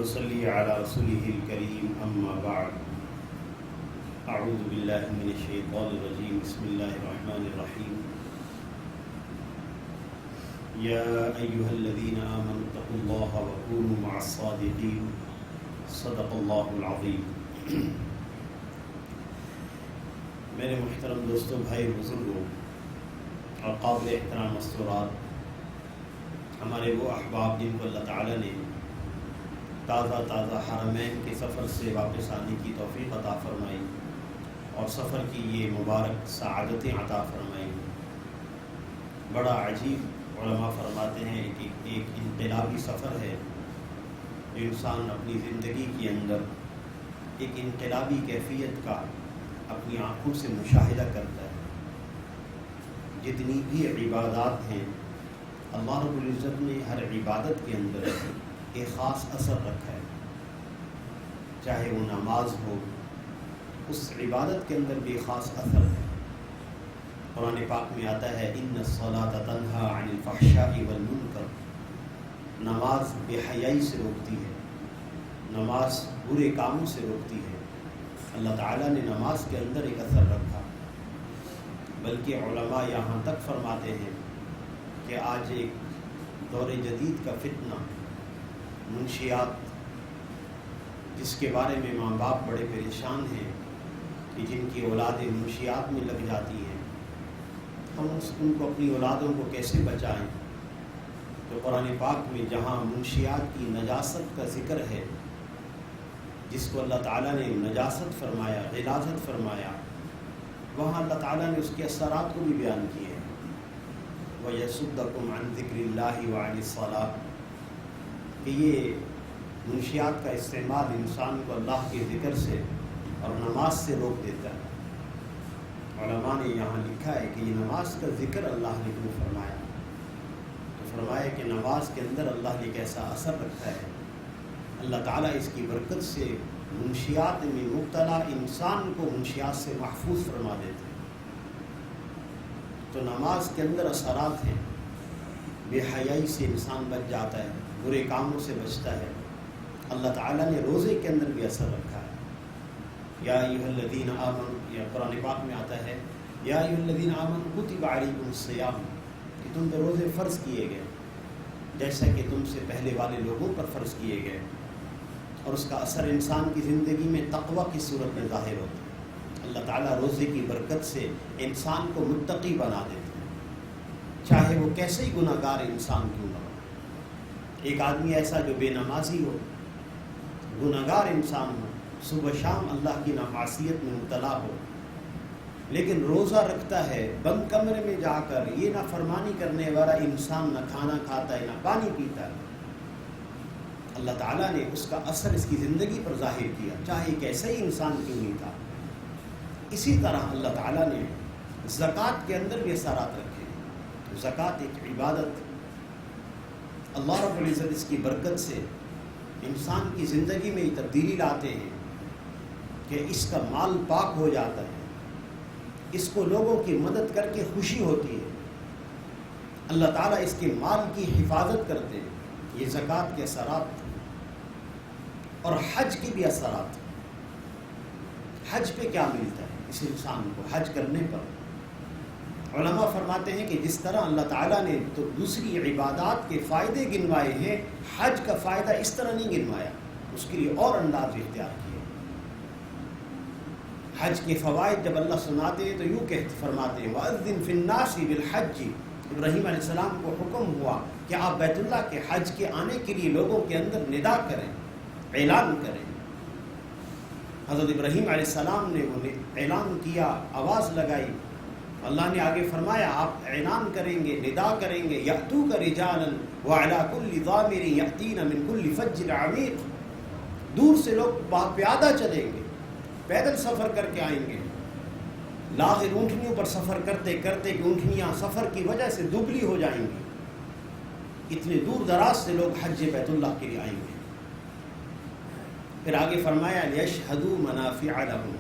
ونصلي على رسوله الكريم أما بعد أعوذ بالله من الشيطان الرجيم بسم الله الرحمن الرحيم يا أيها الذين آمنوا اتقوا الله وكونوا مع الصادقين صدق الله العظيم. میرے محترم دوستوں، بھائی، بزرگوں اور قابل احترام مستورات، ہمارے وہ احباب جن کو اللہ تعالیٰ نے تازہ حرمین کے سفر سے واپس آنے کی توفیق عطا فرمائی اور سفر کی یہ مبارک سعادتیں عطا فرمائی. بڑا عجیب علماء فرماتے ہیں کہ ایک انقلابی سفر ہے جو انسان اپنی زندگی کے اندر ایک انقلابی کیفیت کا اپنی آنکھوں سے مشاہدہ کرتا ہے. جتنی بھی عبادات ہیں، اللہ رب العزت نے ہر عبادت کے اندر ایک خاص اثر رکھا ہے. چاہے وہ نماز ہو، اس عبادت کے اندر بھی خاص اثر ہے. قرآن پاک میں آتا ہے ان الصلاۃ تنہی عن الفحشاء والمنکر. نماز بے حیائی سے روکتی ہے، نماز برے کاموں سے روکتی ہے. اللہ تعالیٰ نے نماز کے اندر ایک اثر رکھا. بلکہ علماء یہاں تک فرماتے ہیں کہ آج ایک دور جدید کا فتنہ منشیات، جس کے بارے میں ماں باپ بڑے پریشان ہیں کہ جن کی اولادیں منشیات میں لگ جاتی ہیں، ہم ان کو اپنی اولادوں کو کیسے بچائیں. تو قرآن پاک میں جہاں منشیات کی نجاست کا ذکر ہے، جس کو اللہ تعالیٰ نے نجاست فرمایا، غلاظت فرمایا، وہاں اللہ تعالیٰ نے اس کے اثرات کو بھی بیان کیے ہیں. وَيَصُدَّكُمْ عَنْ ذِكْرِ اللَّهِ وَعَنِ الصَّلَاةِ، کہ یہ منشیات کا استعمال انسان کو اللہ کے ذکر سے اور نماز سے روک دیتا ہے. علماء نے یہاں لکھا ہے کہ یہ نماز کا ذکر اللہ نے کیوں فرمایا، تو فرمایا کہ نماز کے اندر اللہ نے کیسا اثر رکھا ہے. اللہ تعالیٰ اس کی برکت سے منشیات میں مبتلا انسان کو منشیات سے محفوظ فرما دیتے ہیں. تو نماز کے اندر اثرات ہیں. بے حیائی سے انسان بچ جاتا ہے، برے کاموں سے بچتا ہے. اللہ تعالیٰ نے روزے کے اندر بھی اثر رکھا ہے. یا ایھا الذین آمنوا، یا قرآن پاک میں آتا ہے یا ایھا الذین آمنوا کتب علیکم الصیام، کہ تم پہ روزے فرض کیے گئے جیسا کہ تم سے پہلے والے لوگوں پر فرض کیے گئے. اور اس کا اثر انسان کی زندگی میں تقویٰ کی صورت میں ظاہر ہوتا ہے. اللہ تعالیٰ روزے کی برکت سے انسان کو متقی بنا دیتے ہیں، چاہے وہ کیسے ہی گناہ گار انسان کیوں نہ ہو. ایک آدمی ایسا جو بے نمازی ہو، گناہ گار انسان ہو، صبح شام اللہ کی نامعصیت میں مبتلا ہو، لیکن روزہ رکھتا ہے، بند کمرے میں جا کر یہ نافرمانی کرنے والا انسان نہ کھانا کھاتا ہے نہ پانی پیتا ہے، اللہ تعالیٰ نے اس کا اثر اس کی زندگی پر ظاہر کیا، چاہے کیسے ہی انسان کیوں نہیں تھا. اسی طرح اللہ تعالیٰ نے زکوٰۃ کے اندر بھی اثرات رکھے. زکوٰۃ ایک عبادت، اللہ رب العزت اس کی برکت سے انسان کی زندگی میں تبدیلی لاتے ہیں کہ اس کا مال پاک ہو جاتا ہے، اس کو لوگوں کی مدد کر کے خوشی ہوتی ہے. اللہ تعالیٰ اس کے مال کی حفاظت کرتے ہیں. یہ زکوٰۃ کے اثرات. اور حج کے بھی اثرات. حج پہ کیا ملتا ہے اس انسان کو حج کرنے پر؟ علماء فرماتے ہیں کہ جس طرح اللہ تعالیٰ نے تو دوسری عبادات کے فائدے گنوائے ہیں، حج کا فائدہ اس طرح نہیں گنوایا، اس کے لیے اور انداز اختیار کیے. حج کے فوائد جب اللہ سناتے ہیں تو یوں فرماتے ہیں وَأَذِّن فِي النَّاسِ بِالْحَجِّ. ابراہیم علیہ السلام کو حکم ہوا کہ آپ بیت اللہ کے حج کے آنے کے لیے لوگوں کے اندر ندا کریں، اعلان کریں. حضرت ابراہیم علیہ السلام نے وہ اعلان کیا، آواز لگائی. اللہ نے آگے فرمایا آپ اعلان کریں گے، ندا کریں گے، یأتوک رجالا وعلی کل ضامر یأتین من کل فج عمیق. دور سے لوگ پیادہ چلیں گے، پیدل سفر کر کے آئیں گے. لاغر اونٹنیوں پر سفر کرتے کرتے کہ اونٹنیاں سفر کی وجہ سے دبلی ہو جائیں گی. اتنے دور دراز سے لوگ حج بیت اللہ کے لیے آئیں گے. پھر آگے فرمایا لیشہدوا منافع لہم،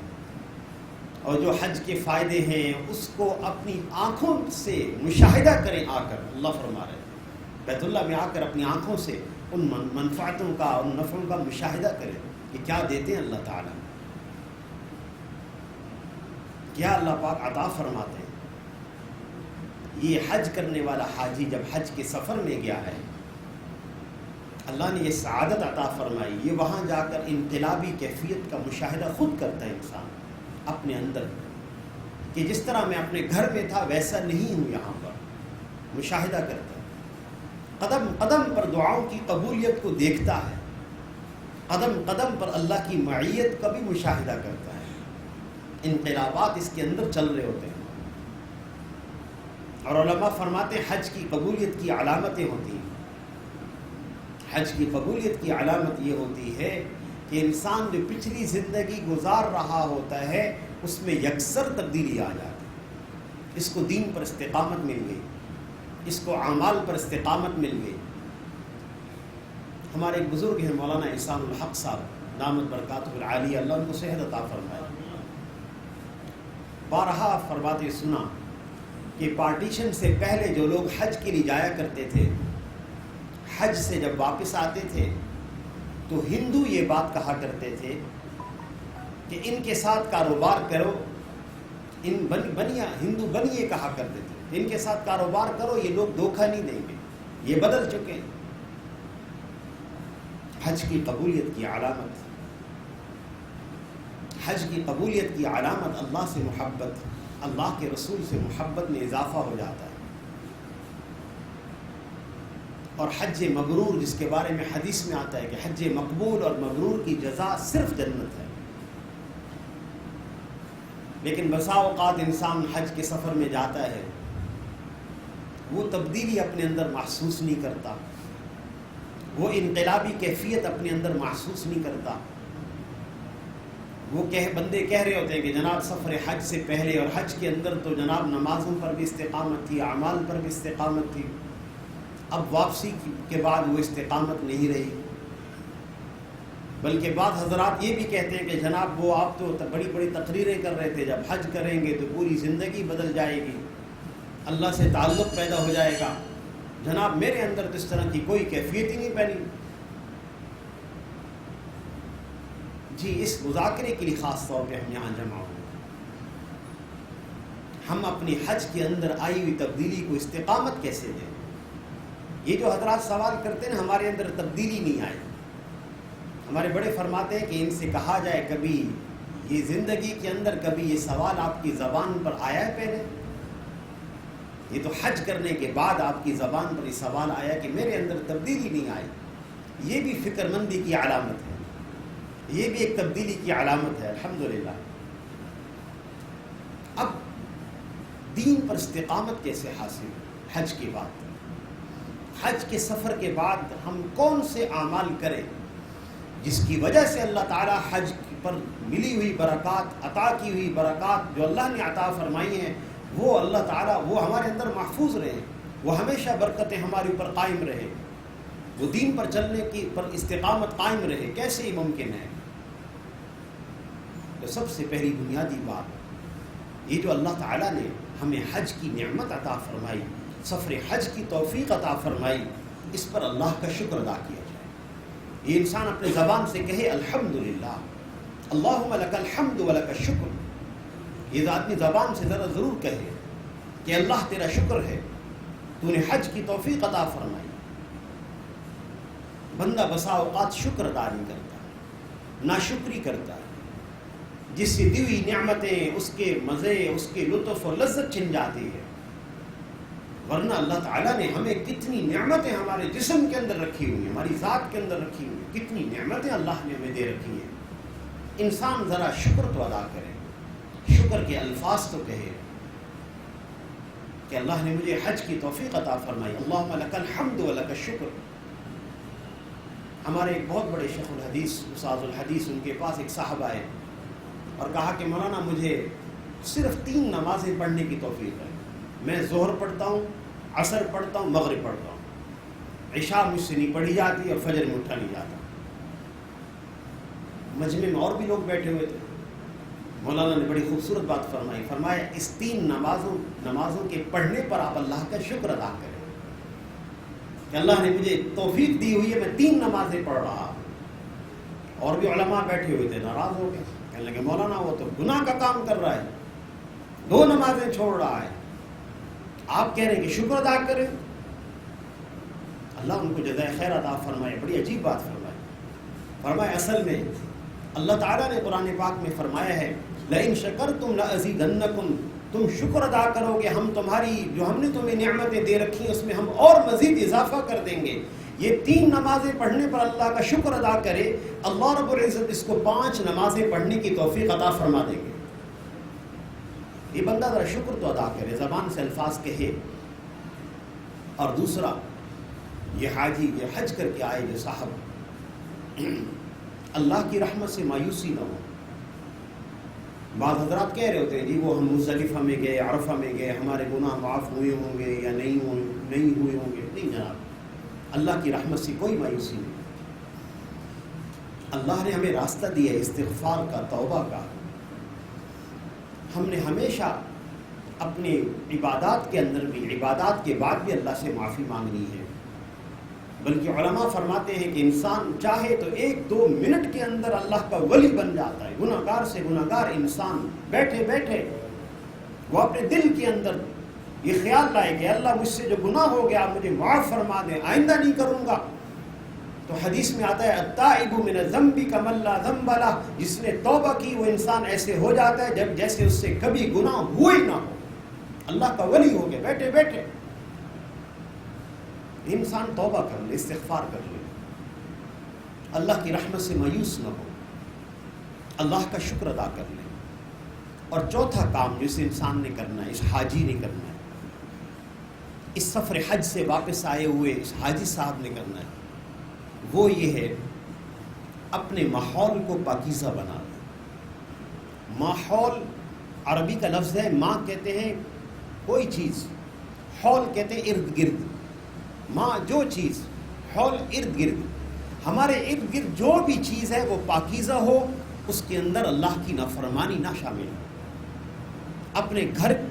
اور جو حج کے فائدے ہیں اس کو اپنی آنکھوں سے مشاہدہ کریں. آ کر اللہ فرما رہے ہیں بیت اللہ میں آ کر اپنی آنکھوں سے ان منفعتوں کا، ان نفعوں کا مشاہدہ کریں کہ کیا دیتے ہیں اللہ تعالیٰ، کیا اللہ پاک عطا فرماتے ہیں۔ یہ حج کرنے والا حاجی جب حج کے سفر میں گیا ہے، اللہ نے یہ سعادت عطا فرمائی، یہ وہاں جا کر انقلابی کیفیت کا مشاہدہ خود کرتا ہے انسان اپنے اندر، کہ جس طرح میں اپنے گھر میں تھا ویسا نہیں ہوں، یہاں پر مشاہدہ کرتا ہے، قدم قدم پر دعاؤں کی قبولیت کو دیکھتا ہے، قدم قدم پر اللہ کی معیت کا بھی مشاہدہ کرتا ہے، انقلابات اس کے اندر چل رہے ہوتے ہیں۔ اور علماء فرماتے ہیں حج کی قبولیت کی علامتیں ہوتی ہیں، حج کی قبولیت کی علامت یہ ہوتی ہے کہ انسان جو پچھلی زندگی گزار رہا ہوتا ہے اس میں یکسر تبدیلی آ جاتی ہے، اس کو دین پر استقامت مل گئی، اس کو اعمال پر استقامت مل گئی۔ ہمارے ایک بزرگ ہیں مولانا احسان الحق صاحب دامت برکاتہ العالیہ، اللہ ان کو صحت عطا فرمائے، بارہا فرماتے سنا کہ پارٹیشن سے پہلے جو لوگ حج کے لیے جایا کرتے تھے، حج سے جب واپس آتے تھے تو ہندو یہ بات کہا کرتے تھے کہ ان کے ساتھ کاروبار کرو، ان بنیا ہندو بنیے کہا کرتے تھے، ان کے ساتھ کاروبار کرو، یہ لوگ دھوکہ نہیں دیں گے، یہ بدل چکے ہیں۔ حج کی قبولیت کی علامت، حج کی قبولیت کی علامت اللہ سے محبت، اللہ کے رسول سے محبت میں اضافہ ہو جاتا ہے۔ اور حج مبرور جس کے بارے میں حدیث میں آتا ہے کہ حج مقبول اور مبرور کی جزا صرف جنت ہے، لیکن بسا اوقات انسان حج کے سفر میں جاتا ہے، وہ تبدیلی اپنے اندر محسوس نہیں کرتا، وہ انقلابی کیفیت اپنے اندر محسوس نہیں کرتا۔ وہ بندے کہہ رہے ہوتے ہیں کہ جناب سفر حج سے پہلے اور حج کے اندر تو جناب نمازوں پر بھی استقامت تھی، اعمال پر بھی استقامت تھی، اب واپسی کے بعد وہ استقامت نہیں رہی۔ بلکہ بعض حضرات یہ بھی کہتے ہیں کہ جناب وہ آپ تو بڑی بڑی تقریریں کر رہے تھے، جب حج کریں گے تو پوری زندگی بدل جائے گی، اللہ سے تعلق پیدا ہو جائے گا۔ جناب میرے اندر تو اس طرح کی کوئی کیفیت ہی نہیں پہنی۔ جی اس مذاکرے کے لیے خاص طور پہ ہم یہاں جمع ہوئے، ہم اپنی حج کے اندر آئی ہوئی تبدیلی کو استقامت کیسے دیں۔ یہ جو حضرات سوال کرتے ہیں ہمارے اندر تبدیلی نہیں آئی، ہمارے بڑے فرماتے ہیں کہ ان سے کہا جائے کبھی یہ زندگی کے اندر کبھی یہ سوال آپ کی زبان پر آیا ہے پہلے؟ یہ تو حج کرنے کے بعد آپ کی زبان پر یہ سوال آیا کہ میرے اندر تبدیلی نہیں آئی۔ یہ بھی فکر مندی کی علامت ہے، یہ بھی ایک تبدیلی کی علامت ہے، الحمدللہ۔ اب دین پر استقامت کیسے حاصل؟ حج کے بعد، حج کے سفر کے بعد ہم کون سے اعمال کریں جس کی وجہ سے اللہ تعالیٰ حج پر ملی ہوئی برکات، عطا کی ہوئی برکات جو اللہ نے عطا فرمائی ہیں، وہ اللہ تعالیٰ وہ ہمارے اندر محفوظ رہے، وہ ہمیشہ برکتیں ہمارے اوپر قائم رہے، وہ دین پر چلنے کی پر استقامت قائم رہے۔ کیسے یہ ممکن ہے؟ تو سب سے پہلی بنیادی بات یہ جو اللہ تعالیٰ نے ہمیں حج کی نعمت عطا فرمائی، سفر حج کی توفیق عطا فرمائی، اس پر اللہ کا شکر ادا کیا جائے۔ یہ انسان اپنے زبان سے کہے الحمدللہ، اللہم لک الحمد ولک الشکر، یہ آدمی زبان سے ذرا ضرور کہے کہ اللہ تیرا شکر ہے، تو نے حج کی توفیق عطا فرمائی۔ بندہ بسا اوقات شکر ادا نہیں کرتا، ناشکری کرتا ہے، جس سے دی ہوئی نعمتیں، اس کے مزے، اس کے لطف اور لذت چھن جاتی ہے۔ ورنہ اللہ تعالیٰ نے ہمیں کتنی نعمتیں ہمارے جسم کے اندر رکھی ہوئی ہیں، ہماری ذات کے اندر رکھی ہوئی ہیں، کتنی نعمتیں اللہ نے ہمیں دے رکھی ہیں۔ انسان ذرا شکر تو ادا کرے، شکر کے الفاظ تو کہے کہ اللہ نے مجھے حج کی توفیق عطا فرمائی، اللہم لک الحمد ولک الشکر۔ ہمارے ایک بہت بڑے شیخ الحدیث، استاد الحدیث، ان کے پاس ایک صاحب آئے اور کہا کہ مولانا مجھے صرف 3 نمازیں پڑھنے کی توفیق ہے، میں ظہر پڑھتا ہوں، عصر پڑھتا ہوں، مغرب پڑھتا ہوں، عشاء مجھ سے نہیں پڑھی جاتی اور فجر میں اٹھا نہیں جاتا۔ مجمع میں اور بھی لوگ بیٹھے ہوئے تھے، مولانا نے بڑی خوبصورت بات فرمائی، فرمایا اس 3 نمازوں کے پڑھنے پر آپ اللہ کا شکر ادا کریں۔ کہ اللہ نے مجھے توفیق دی ہوئی ہے، میں 3 نمازیں پڑھ رہا. اور بھی علماء بیٹھے ہوئے تھے، ناراض ہو گئے، کہنے لگے مولانا وہ تو گناہ کا کام کر رہا ہے، 2 نمازیں چھوڑ رہا ہے، آپ کہہ رہے ہیں کہ شکر ادا کریں. اللہ ان کو جزائے خیر عطا فرمائے. بڑی عجیب بات فرمائے اصل میں اللہ تعالیٰ نے قرآن پاک میں فرمایا ہے لئن شکرتم لازیدنکم، تم شکر ادا کرو گے ہم تمہاری جو ہم نے تمہیں نعمتیں دے رکھی ہیں اس میں ہم اور مزید اضافہ کر دیں گے. یہ 3 نمازیں پڑھنے پر اللہ کا شکر ادا کرے، اللہ رب العزت اس کو 5 نمازیں پڑھنے کی توفیق عطا فرما دیں گے. یہ بندہ ذرا شکر تو ادا کرے، زبان سے الفاظ کہے. اور دوسرا یہ حاجی یہ حج کر کے آئے جو صاحب، اللہ کی رحمت سے مایوسی نہ ہو. بعض حضرات کہہ رہے ہوتے ہیں جی وہ ہم مزدلفہ میں گئے، عرفہ میں گئے، ہمارے گناہ معاف ہوئے ہوں گے یا نہیں ہوئے ہوں گے. نہیں جناب، اللہ کی رحمت سے کوئی مایوسی نہیں. اللہ نے ہمیں راستہ دیا ہے استغفار کا، توبہ کا. ہم نے ہمیشہ اپنے عبادات کے اندر بھی، عبادات کے بعد بھی اللہ سے معافی مانگنی ہے. بلکہ علماء فرماتے ہیں کہ انسان چاہے تو 1-2 منٹ کے اندر اللہ کا ولی بن جاتا ہے. گناہ گار سے گناہ گار انسان بیٹھے بیٹھے وہ اپنے دل کے اندر یہ خیال لائے کہ اللہ مجھ سے جو گناہ ہو گیا مجھے معاف فرما دیں، آئندہ نہیں کروں گا. تو حدیث میں آتا ہے التائب من الذنب کمن لا ذنب لہ، جس نے توبہ کی وہ انسان ایسے ہو جاتا ہے جب جیسے اس سے کبھی گناہ ہوئے ہی نہ ہو. اللہ کا ولی ہو گیا بیٹھے بیٹھے. انسان توبہ کر لے، استغفار کر لے، اللہ کی رحمت سے مایوس نہ ہو، اللہ کا شکر ادا کر لے. اور چوتھا کام جسے انسان نے کرنا ہے، اس حاجی نے کرنا ہے، اس سفر حج سے واپس آئے ہوئے اس حاجی صاحب نے کرنا ہے، وہ یہ ہے اپنے ماحول کو پاکیزہ بنا لے. ماحول عربی کا لفظ ہے، ماں کہتے ہیں کوئی چیز، حول کہتے ہیں ارد گرد. ماں جو چیز، حول ارد گرد. ہمارے ارد گرد جو بھی چیز ہے وہ پاکیزہ ہو، اس کے اندر اللہ کی نافرمانی نہ شامل ہو. اپنے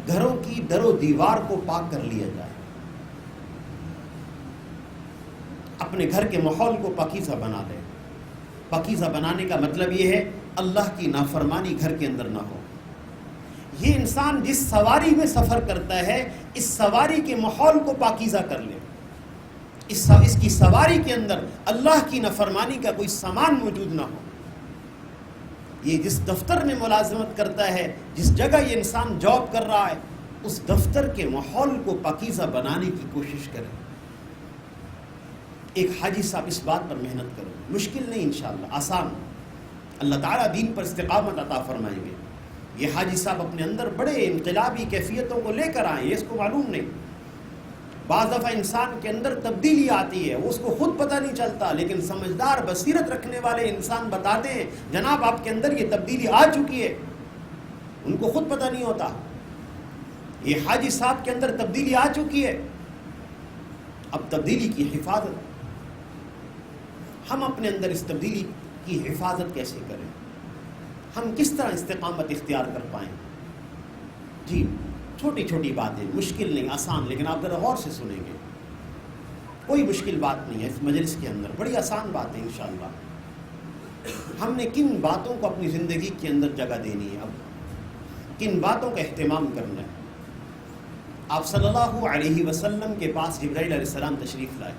گھروں کی در و دیوار کو پاک کر لیا جائے، اپنے گھر کے ماحول کو پاکیزہ بنا لے. پاکیزہ بنانے کا مطلب یہ ہے اللہ کی نافرمانی گھر کے اندر نہ ہو. یہ انسان جس سواری میں سفر کرتا ہے اس سواری کے ماحول کو پاکیزہ کر لے. اس کی سواری کے اندر اللہ کی نافرمانی کا کوئی سامان موجود نہ ہو. یہ جس دفتر میں ملازمت کرتا ہے، جس جگہ یہ انسان جاب کر رہا ہے، اس دفتر کے ماحول کو پاکیزہ بنانے کی کوشش کرے. ایک حاجی صاحب اس بات پر محنت کرو، مشکل نہیں انشاءاللہ، آسان. اللہ تعالیٰ دین پر استقامت عطا فرمائیں گے. یہ حاجی صاحب اپنے اندر بڑے انقلابی کیفیتوں کو لے کر آئے، اس کو معلوم نہیں. بعض دفعہ انسان کے اندر تبدیلی آتی ہے، وہ اس کو خود پتہ نہیں چلتا، لیکن سمجھدار بصیرت رکھنے والے انسان بتاتے ہیں جناب آپ کے اندر یہ تبدیلی آ چکی ہے، ان کو خود پتہ نہیں ہوتا. یہ حاجی صاحب کے اندر تبدیلی آ چکی ہے. اب تبدیلی کی حفاظت، ہم اپنے اندر اس تبدیلی کی حفاظت کیسے کریں؟ ہم کس طرح استقامت اختیار کر پائیں؟ جی چھوٹی چھوٹی باتیں، مشکل نہیں، آسان، لیکن آپ ذرا غور سے سنیں گے. کوئی مشکل بات نہیں ہے اس مجلس کے اندر، بڑی آسان بات ہے انشاءاللہ. ہم نے کن باتوں کو اپنی زندگی کے اندر جگہ دینی ہے، اب کن باتوں کا اہتمام کرنا ہے. آپ صلی اللہ علیہ وسلم کے پاس جبرائیل علیہ السلام تشریف لائے.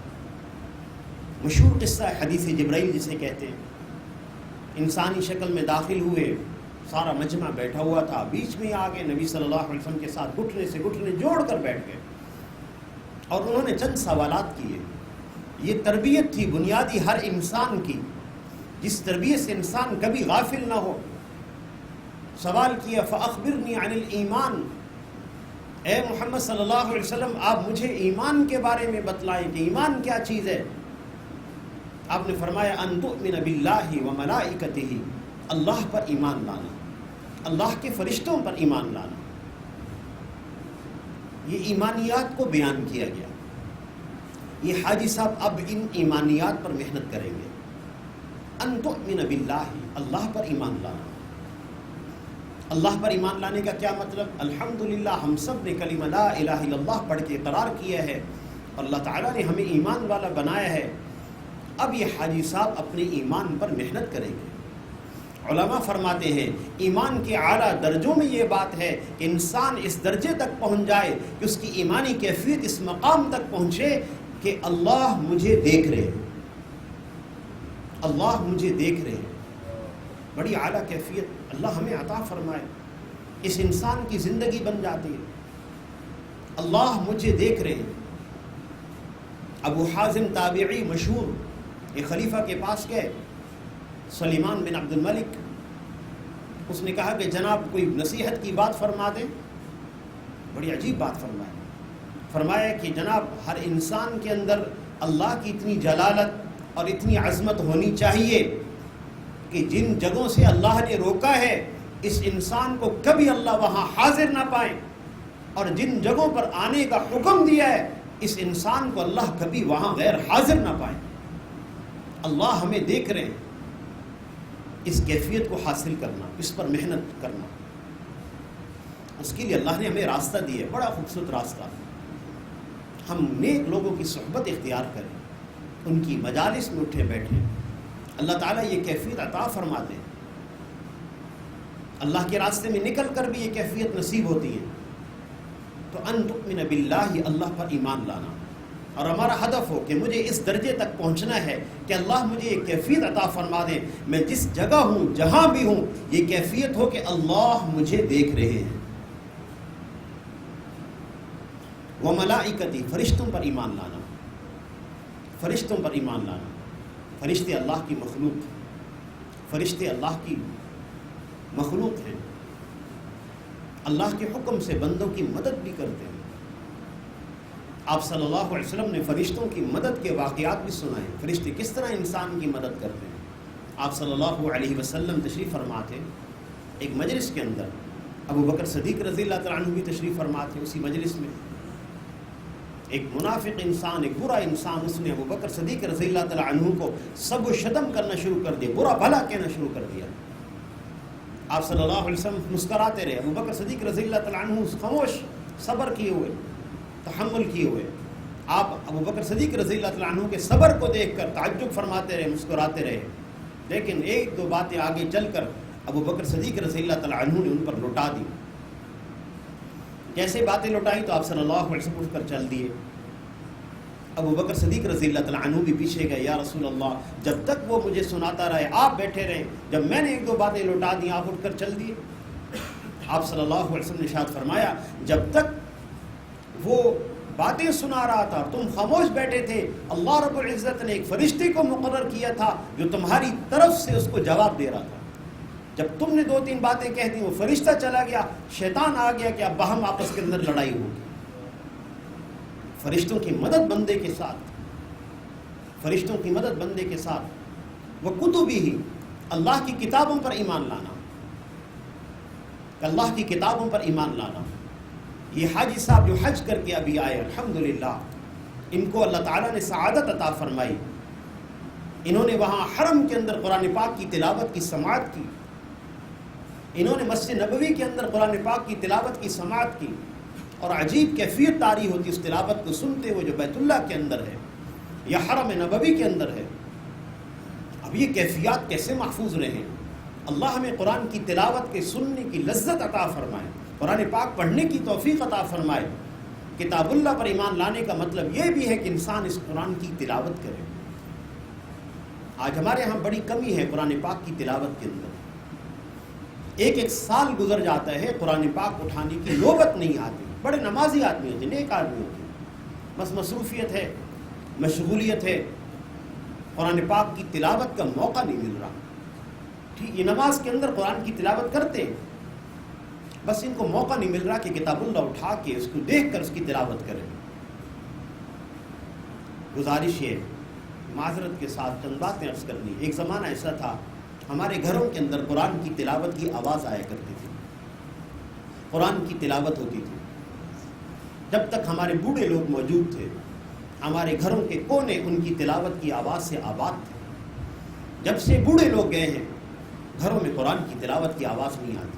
مشہور قصہ ہے حدیث جبرائیل جسے کہتے ہیں. انسانی شکل میں داخل ہوئے، سارا مجمع بیٹھا ہوا تھا، بیچ میں آ گئے، نبی صلی اللہ علیہ وسلم کے ساتھ گھٹنے سے گھٹنے جوڑ کر بیٹھ گئے اور انہوں نے چند سوالات کیے. یہ تربیت تھی بنیادی ہر انسان کی، جس تربیت سے انسان کبھی غافل نہ ہو. سوال کیا فاخبرنی عن الایمان، اے محمد صلی اللہ علیہ وسلم آپ مجھے ایمان کے بارے میں بتلائیں کہ ایمان کیا چیز ہے. آپ نے فرمایا ان تؤمن باللہ وملائکتہ، اللہ پر ایمان لانا، اللہ کے فرشتوں پر ایمان لانا. یہ ایمانیات کو بیان کیا گیا. یہ حاجی صاحب اب ان ایمانیات پر محنت کریں گے. ان تؤمن باللہ، اللہ پر ایمان لانا. اللہ پر ایمان لانے کا کیا مطلب؟ الحمدللہ ہم سب نے کلمہ لا الہ الا اللہ پڑھ کے اقرار کیا ہے اور اللہ تعالیٰ نے ہمیں ایمان والا بنایا ہے. اب یہ حاجی صاحب اپنے ایمان پر محنت کریں گے. علماء فرماتے ہیں ایمان کے اعلیٰ درجوں میں یہ بات ہے کہ انسان اس درجے تک پہنچ جائے کہ اس کی ایمانی کیفیت اس مقام تک پہنچے کہ اللہ مجھے دیکھ رہے ہیں، اللہ مجھے دیکھ رہے ہیں. بڑی اعلیٰ کیفیت اللہ ہمیں عطا فرمائے. اس انسان کی زندگی بن جاتی ہے اللہ مجھے دیکھ رہے ہیں. ابو حازم تابعی مشہور ایک خلیفہ کے پاس گئے، سلیمان بن عبد الملک. اس نے کہا کہ جناب کوئی نصیحت کی بات فرما دیں. بڑی عجیب بات فرمایا کہ جناب ہر انسان کے اندر اللہ کی اتنی جلالت اور اتنی عظمت ہونی چاہیے کہ جن جگہوں سے اللہ نے روکا ہے اس انسان کو کبھی اللہ وہاں حاضر نہ پائے، اور جن جگہوں پر آنے کا حکم دیا ہے اس انسان کو اللہ کبھی وہاں غیر حاضر نہ پائے. اللہ ہمیں دیکھ رہے ہیں. اس کیفیت کو حاصل کرنا، اس پر محنت کرنا، اس کے لیے اللہ نے ہمیں راستہ دیا ہے، بڑا خوبصورت راستہ. ہم نیک لوگوں کی صحبت اختیار کریں، ان کی مجالس میں اٹھے بیٹھیں. اللہ تعالیٰ یہ کیفیت عطا فرما دیں. اللہ کے راستے میں نکل کر بھی یہ کیفیت نصیب ہوتی ہے. تو ان تؤمن باللہ، اللہ پر ایمان لانا، اور ہمارا ہدف ہو کہ مجھے اس درجے تک پہنچنا ہے کہ اللہ مجھے یہ کیفیت عطا فرما دے، میں جس جگہ ہوں جہاں بھی ہوں یہ کیفیت ہو کہ اللہ مجھے دیکھ رہے ہیں. وملائکتی، فرشتوں پر ایمان لانا، فرشتوں پر ایمان لانا. فرشتے اللہ کی مخلوق، فرشتے اللہ کی مخلوق ہیں. اللہ کے حکم سے بندوں کی مدد بھی کرتے ہیں. آپ صلی اللہ علیہ وسلم نے فرشتوں کی مدد کے واقعات بھی سنائے، فرشتے کس طرح انسان کی مدد کرتے ہیں. آپ صلی اللہ علیہ وسلم تشریف فرما تھے ایک مجلس کے اندر. ابو بکر صدیق رضی اللہ تعالیٰ عنہ بھی تشریف فرما تھے. اسی مجلس میں ایک منافق انسان، ایک برا انسان، اس نے ابو بکر صدیق رضی اللہ تعالیٰ عنہ کو سب و شتم کرنا شروع کر دیا، برا بھلا کہنا شروع کر دیا. آپ صلی اللہ علیہ وسلم مسکراتے رہے. ابو بکر صدیق رضی اللہ تعالیٰ عنہ خاموش، صبر کیے ہوئے، تحمل کیے ہوئے. آپ ابو بکر صدیق رضی اللہ تعالیٰ عنہ کے صبر کو دیکھ کر تعجب فرماتے رہے، مسکراتے رہے. لیکن ایک دو باتیں آگے چل کر ابو بکر صدیق رضی اللہ تعالیٰ عنہ نے ان پر لوٹا دی. جیسے باتیں لوٹائیں تو آپ صلی اللہ علیہ وسلم اٹھ کر چل دیے. ابو بکر صدیق رضی اللہ تعالیٰ عنہ بھی پیچھے گئے. یا رسول اللہ، جب تک وہ مجھے سناتا رہے آپ بیٹھے رہے، جب میں نے ایک دو باتیں لوٹا دی آپ اٹھ کر چل دیے. آپ صلی اللہ علیہ وسلم نے ارشاد فرمایا جب تک وہ باتیں سنا رہا تھا تم خاموش بیٹھے تھے، اللہ رب العزت نے ایک فرشتے کو مقرر کیا تھا جو تمہاری طرف سے اس کو جواب دے رہا تھا. جب تم نے دو تین باتیں کہہ دی وہ فرشتہ چلا گیا، شیطان آ گیا کہ اب باہم آپس کے اندر لڑائی ہوگی. فرشتوں کی مدد بندے کے ساتھ، فرشتوں کی مدد بندے کے ساتھ. وہ کتبی ہی، اللہ کی کتابوں پر ایمان لانا، اللہ کی کتابوں پر ایمان لانا. یہ حاجی صاحب جو حج کر کے ابھی آئے الحمدللہ، ان کو اللہ تعالیٰ نے سعادت عطا فرمائی. انہوں نے وہاں حرم کے اندر قرآن پاک کی تلاوت کی سماعت کی. انہوں نے مسجد نبوی کے اندر قرآن پاک کی تلاوت کی سماعت کی، اور عجیب کیفیت طاری ہوتی اس تلاوت کو سنتے ہوئے جو بیت اللہ کے اندر ہے یا حرم نبوی کے اندر ہے. اب یہ کیفیات کیسے محفوظ رہیں؟ اللہ ہمیں قرآن کی تلاوت کے سننے کی لذت عطا فرمائے، قرآن پاک پڑھنے کی توفیق عطا فرمائے. کتاب اللہ پر ایمان لانے کا مطلب یہ بھی ہے کہ انسان اس قرآن کی تلاوت کرے. آج ہمارے ہاں بڑی کمی ہے قرآن پاک کی تلاوت کے اندر. ایک ایک سال گزر جاتا ہے قرآن پاک اٹھانے کی نوبت نہیں آتی. بڑے نمازی آدمی ہوتے، نیک آدمی ہوتے، بس مصروفیت ہے، مشغولیت ہے، قرآن پاک کی تلاوت کا موقع نہیں مل رہا. ٹھیک، یہ نماز کے اندر قرآن کی تلاوت کرتے ہیں، بس ان کو موقع نہیں مل رہا کہ کتاب اللہ اٹھا کے اس کو دیکھ کر اس کی تلاوت کریں. گزارش ہے معذرت کے ساتھ چند باتیں عرض کرنی. ایک زمانہ ایسا تھا ہمارے گھروں کے اندر قرآن کی تلاوت کی آواز آیا کرتی تھی، قرآن کی تلاوت ہوتی تھی. جب تک ہمارے بوڑھے لوگ موجود تھے ہمارے گھروں کے کونے ان کی تلاوت کی آواز سے آباد تھے. جب سے بوڑھے لوگ گئے ہیں گھروں میں قرآن کی تلاوت کی آواز نہیں آتی،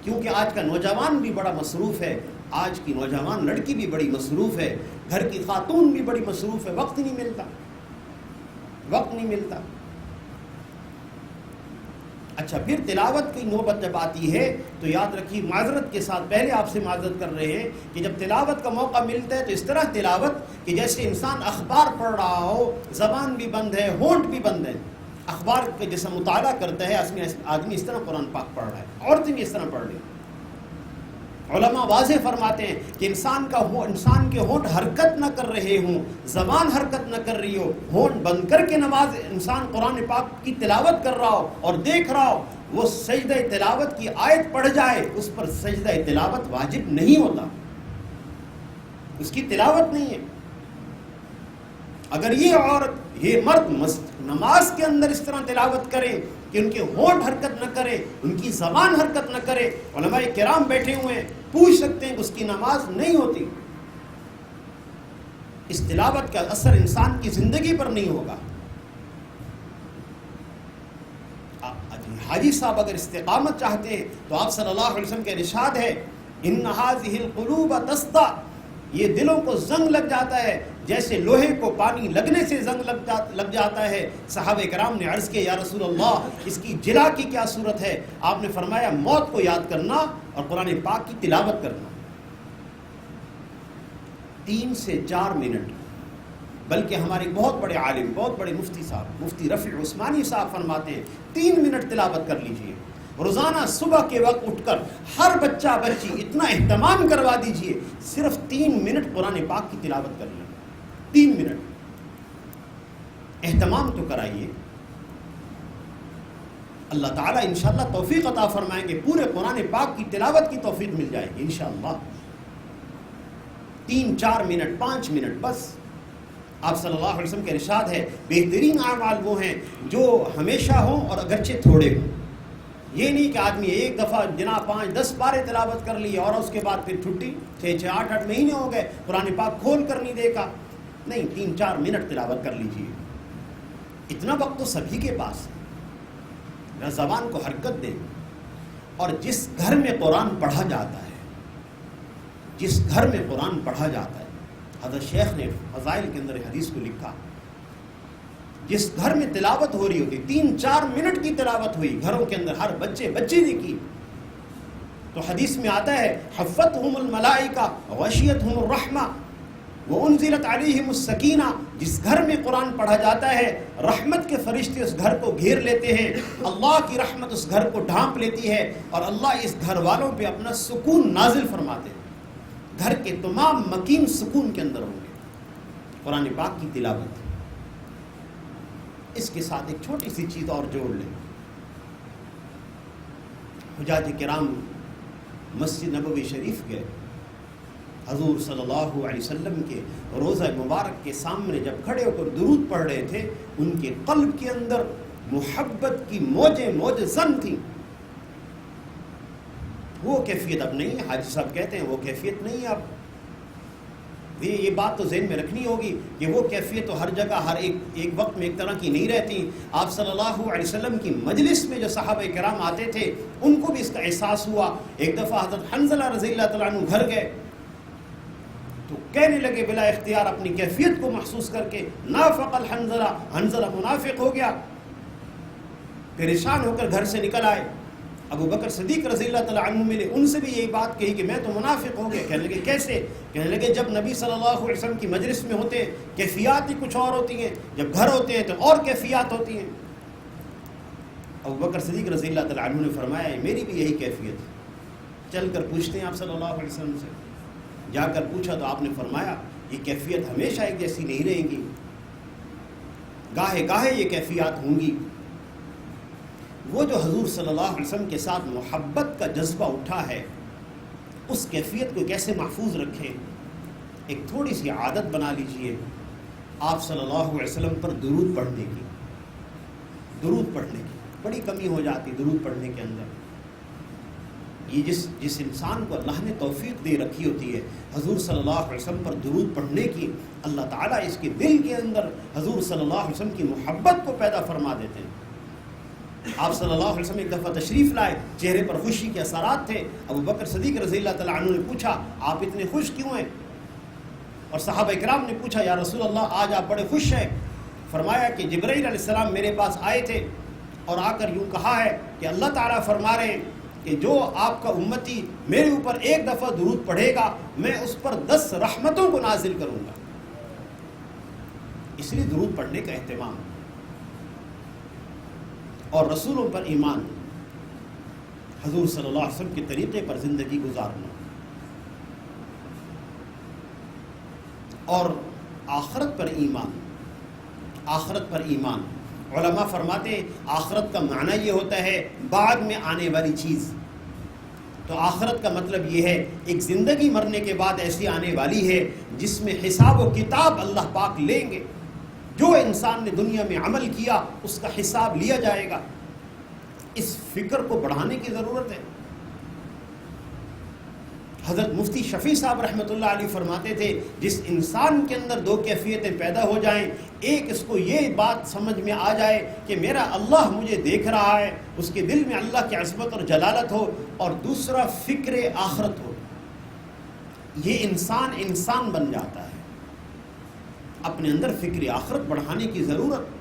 کیونکہ آج کا نوجوان بھی بڑا مصروف ہے، آج کی نوجوان لڑکی بھی بڑی مصروف ہے، گھر کی خاتون بھی بڑی مصروف ہے، وقت نہیں ملتا. اچھا، پھر تلاوت کی نوبت جب آتی ہے تو یاد رکھیے، معذرت کے ساتھ پہلے آپ سے معذرت کر رہے ہیں کہ جب تلاوت کا موقع ملتا ہے تو اس طرح تلاوت کہ جیسے انسان اخبار پڑھ رہا ہو، زبان بھی بند ہے، ہونٹ بھی بند ہے. اخبار کے جیسا مطالعہ کرتا ہے آدمی، اس طرح قرآن پاک پڑھ رہا ہے، عورتیں بھی اس طرح پڑھ رہی ہیں. علماء واضح فرماتے ہیں کہ انسان کے ہونٹ حرکت نہ کر رہے ہوں، زبان حرکت نہ کر رہی ہو، ہونٹ بند کر کے نماز انسان قرآن پاک کی تلاوت کر رہا ہو اور دیکھ رہا ہو، وہ سجدہ تلاوت کی آیت پڑھ جائے، اس پر سجدہ تلاوت واجب نہیں ہوتا، اس کی تلاوت نہیں ہے. اگر یہ عورت، یہ مرد نماز کے اندر اس طرح تلاوت کرے کہ ان کے ہونٹ حرکت نہ کرے، ان کی زبان حرکت نہ کرے، علماء کرام بیٹھے ہوئے ہیں، پوچھ سکتے ہیں کہ اس کی نماز نہیں ہوتی. اس تلاوت کا اثر انسان کی زندگی پر نہیں ہوگا. حاجی صاحب اگر استقامت چاہتے ہیں تو آپ صلی اللہ علیہ وسلم کے ارشاد ہے، ان هذه القلوب تصدع، یہ دلوں کو زنگ لگ جاتا ہے جیسے لوہے کو پانی لگنے سے زنگ لگ جاتا ہے. صحابہ کرام نے عرض کیا، یا رسول اللہ، اس کی جلا کی کیا صورت ہے؟ آپ نے فرمایا، موت کو یاد کرنا اور قرآن پاک کی تلاوت کرنا. 3 سے 4 منٹ، بلکہ ہمارے بہت بڑے عالم، بہت بڑے مفتی صاحب، مفتی رفیع عثمانی صاحب فرماتے ہیں 3 منٹ تلاوت کر لیجئے. روزانہ صبح کے وقت اٹھ کر ہر بچہ بچی اتنا اہتمام کروا دیجئے، صرف 3 منٹ قرآن پاک کی تلاوت کر لیں. 3 منٹ اہتمام تو کرائیے. اللہ تعالیٰ انشاءاللہ توفیق عطا فرمائیں گے، پورے قرآن پاک کی تلاوت کی توفیق مل جائے گی انشاءاللہ. 3 4 منٹ 5 منٹ بس. آپ صلی اللہ علیہ وسلم کے ارشاد ہے، بہترین اعمال وہ ہیں جو ہمیشہ ہوں اور اگرچہ تھوڑے ہوں. یہ نہیں کہ آدمی ایک دفعہ جناب 5 10 پارے تلاوت کر لی اور اس کے بعد پھر چھٹی، 6 8 8 مہینے ہو گئے، قرآن پاک کھول کر نہیں دیکھا. نہیں، 3 4 منٹ تلاوت کر لیجیے. اتنا وقت تو سبھی کے پاس ہے. زبان کو حرکت دیں. اور جس گھر میں قرآن پڑھا جاتا ہے، جس گھر میں قرآن پڑھا جاتا ہے، حضرت شیخ نے فضائل کے اندر حدیث کو لکھا، جس گھر میں تلاوت ہو رہی ہوتی، 3 4 منٹ کی تلاوت ہوئی، گھروں کے اندر ہر بچے نے کی، تو حدیث میں آتا ہے، حفتہم الملائکہ غشیتہم الرحمہ وانزلت علیہم السکینہ. جس گھر میں قرآن پڑھا جاتا ہے، رحمت کے فرشتے اس گھر کو گھیر لیتے ہیں، اللہ کی رحمت اس گھر کو ڈھانپ لیتی ہے اور اللہ اس گھر والوں پہ اپنا سکون نازل فرماتے ہیں. گھر کے تمام مکین سکون کے اندر ہوں گے قرآن پاک کی تلاوت. اس کے ساتھ ایک چھوٹی سی چیز اور جوڑ لیں. حجاج کرام مسجد نبوی شریف گئے، حضور صلی اللہ علیہ وسلم کے روضہ مبارک کے سامنے جب کھڑے ہو کر درود پڑھ رہے تھے، ان کے قلب کے اندر محبت کی موجیں زن تھیں. وہ کیفیت اب نہیں ہے. حاجی صاحب کہتے ہیں وہ کیفیت نہیں ہے اب. یہ بات تو ذہن میں رکھنی ہوگی کہ وہ کیفیت تو ہر جگہ ہر ایک وقت میں ایک طرح کی نہیں رہتی. آپ صلی اللہ علیہ وسلم کی مجلس میں جو صحابہ کرام آتے تھے ان کو بھی اس کا احساس ہوا. ایک دفعہ حضرت حنظلہ رضی اللہ تعالیٰ عنہ گھر گئے تو کہنے لگے بلا اختیار اپنی کیفیت کو محسوس کر کے، نافق الحنظلہ، حنظلہ منافق ہو گیا. پریشان ہو کر گھر سے نکل آئے. ابو بکر صدیق رضی اللہ تعالیٰ عنہ ملے، ان سے بھی یہی بات کہی کہ میں تو منافق ہو گیا. کہنے لگے کیسے؟ کہنے لگے جب نبی صلی اللہ علیہ وسلم کی مجلس میں ہوتے کیفیات ہی کچھ اور ہوتی ہیں، جب گھر ہوتے ہیں تو اور کیفیات ہوتی ہیں. ابو بکر صدیق رضی اللہ تعالیٰ عنہ نے فرمایا میری بھی یہی کیفیت ہے. چل کر پوچھتے ہیں آپ صلی اللہ علیہ وسلم سے. جا کر پوچھا تو آپ نے فرمایا یہ کیفیت ہمیشہ ایک جیسی نہیں رہیں گی، گاہے گاہے یہ کیفیات ہوں گی. وہ جو حضور صلی اللہ علیہ وسلم کے ساتھ محبت کا جذبہ اٹھا ہے، اس کیفیت کو کیسے محفوظ رکھیں؟ ایک تھوڑی سی عادت بنا لیجئے آپ صلی اللہ علیہ وسلم پر درود پڑھنے کی. درود پڑھنے کی بڑی کمی ہو جاتی درود پڑھنے کے اندر. یہ جس انسان کو اللہ نے توفیق دے رکھی ہوتی ہے حضور صلی اللہ علیہ وسلم پر درود پڑھنے کی، اللہ تعالیٰ اس کے دل کے اندر حضور صلی اللہ علیہ وسلم کی محبت کو پیدا فرما دیتے ہیں. آپ صلی اللہ علیہ وسلم ایک دفعہ تشریف لائے، چہرے پر خوشی کے اثرات تھے. ابو بکر صدیق رضی اللہ تعالیٰ عنہ نے پوچھا آپ اتنے خوش کیوں ہیں؟ اور صحابہ کرام نے پوچھا یا رسول اللہ آج آپ بڑے خوش ہیں. فرمایا کہ جبرائیل علیہ السلام میرے پاس آئے تھے اور آ کر یوں کہا ہے کہ اللہ تعالیٰ فرما رہے ہیں کہ جو آپ کا امتی میرے اوپر ایک دفعہ درود پڑھے گا میں اس پر 10 رحمتوں کو نازل کروں گا. اس لیے درود پڑھنے کا اہتمام اور رسولوں پر ایمان، حضور صلی اللہ علیہ وسلم کے طریقے پر زندگی گزارنا اور آخرت پر ایمان. آخرت پر ایمان، علماء فرماتے ہیں آخرت کا معنی یہ ہوتا ہے بعد میں آنے والی چیز. تو آخرت کا مطلب یہ ہے ایک زندگی مرنے کے بعد ایسی آنے والی ہے جس میں حساب و کتاب اللہ پاک لیں گے. جو انسان نے دنیا میں عمل کیا اس کا حساب لیا جائے گا. اس فکر کو بڑھانے کی ضرورت ہے. حضرت مفتی شفیع صاحب رحمۃ اللہ علیہ فرماتے تھے جس انسان کے اندر 2 کیفیتیں پیدا ہو جائیں، ایک اس کو یہ بات سمجھ میں آ جائے کہ میرا اللہ مجھے دیکھ رہا ہے، اس کے دل میں اللہ کی عظمت اور جلالت ہو، اور دوسرا فکر آخرت ہو. یہ انسان بن جاتا ہے. اپنے اندر فکر آخرت بڑھانے کی ضرورت.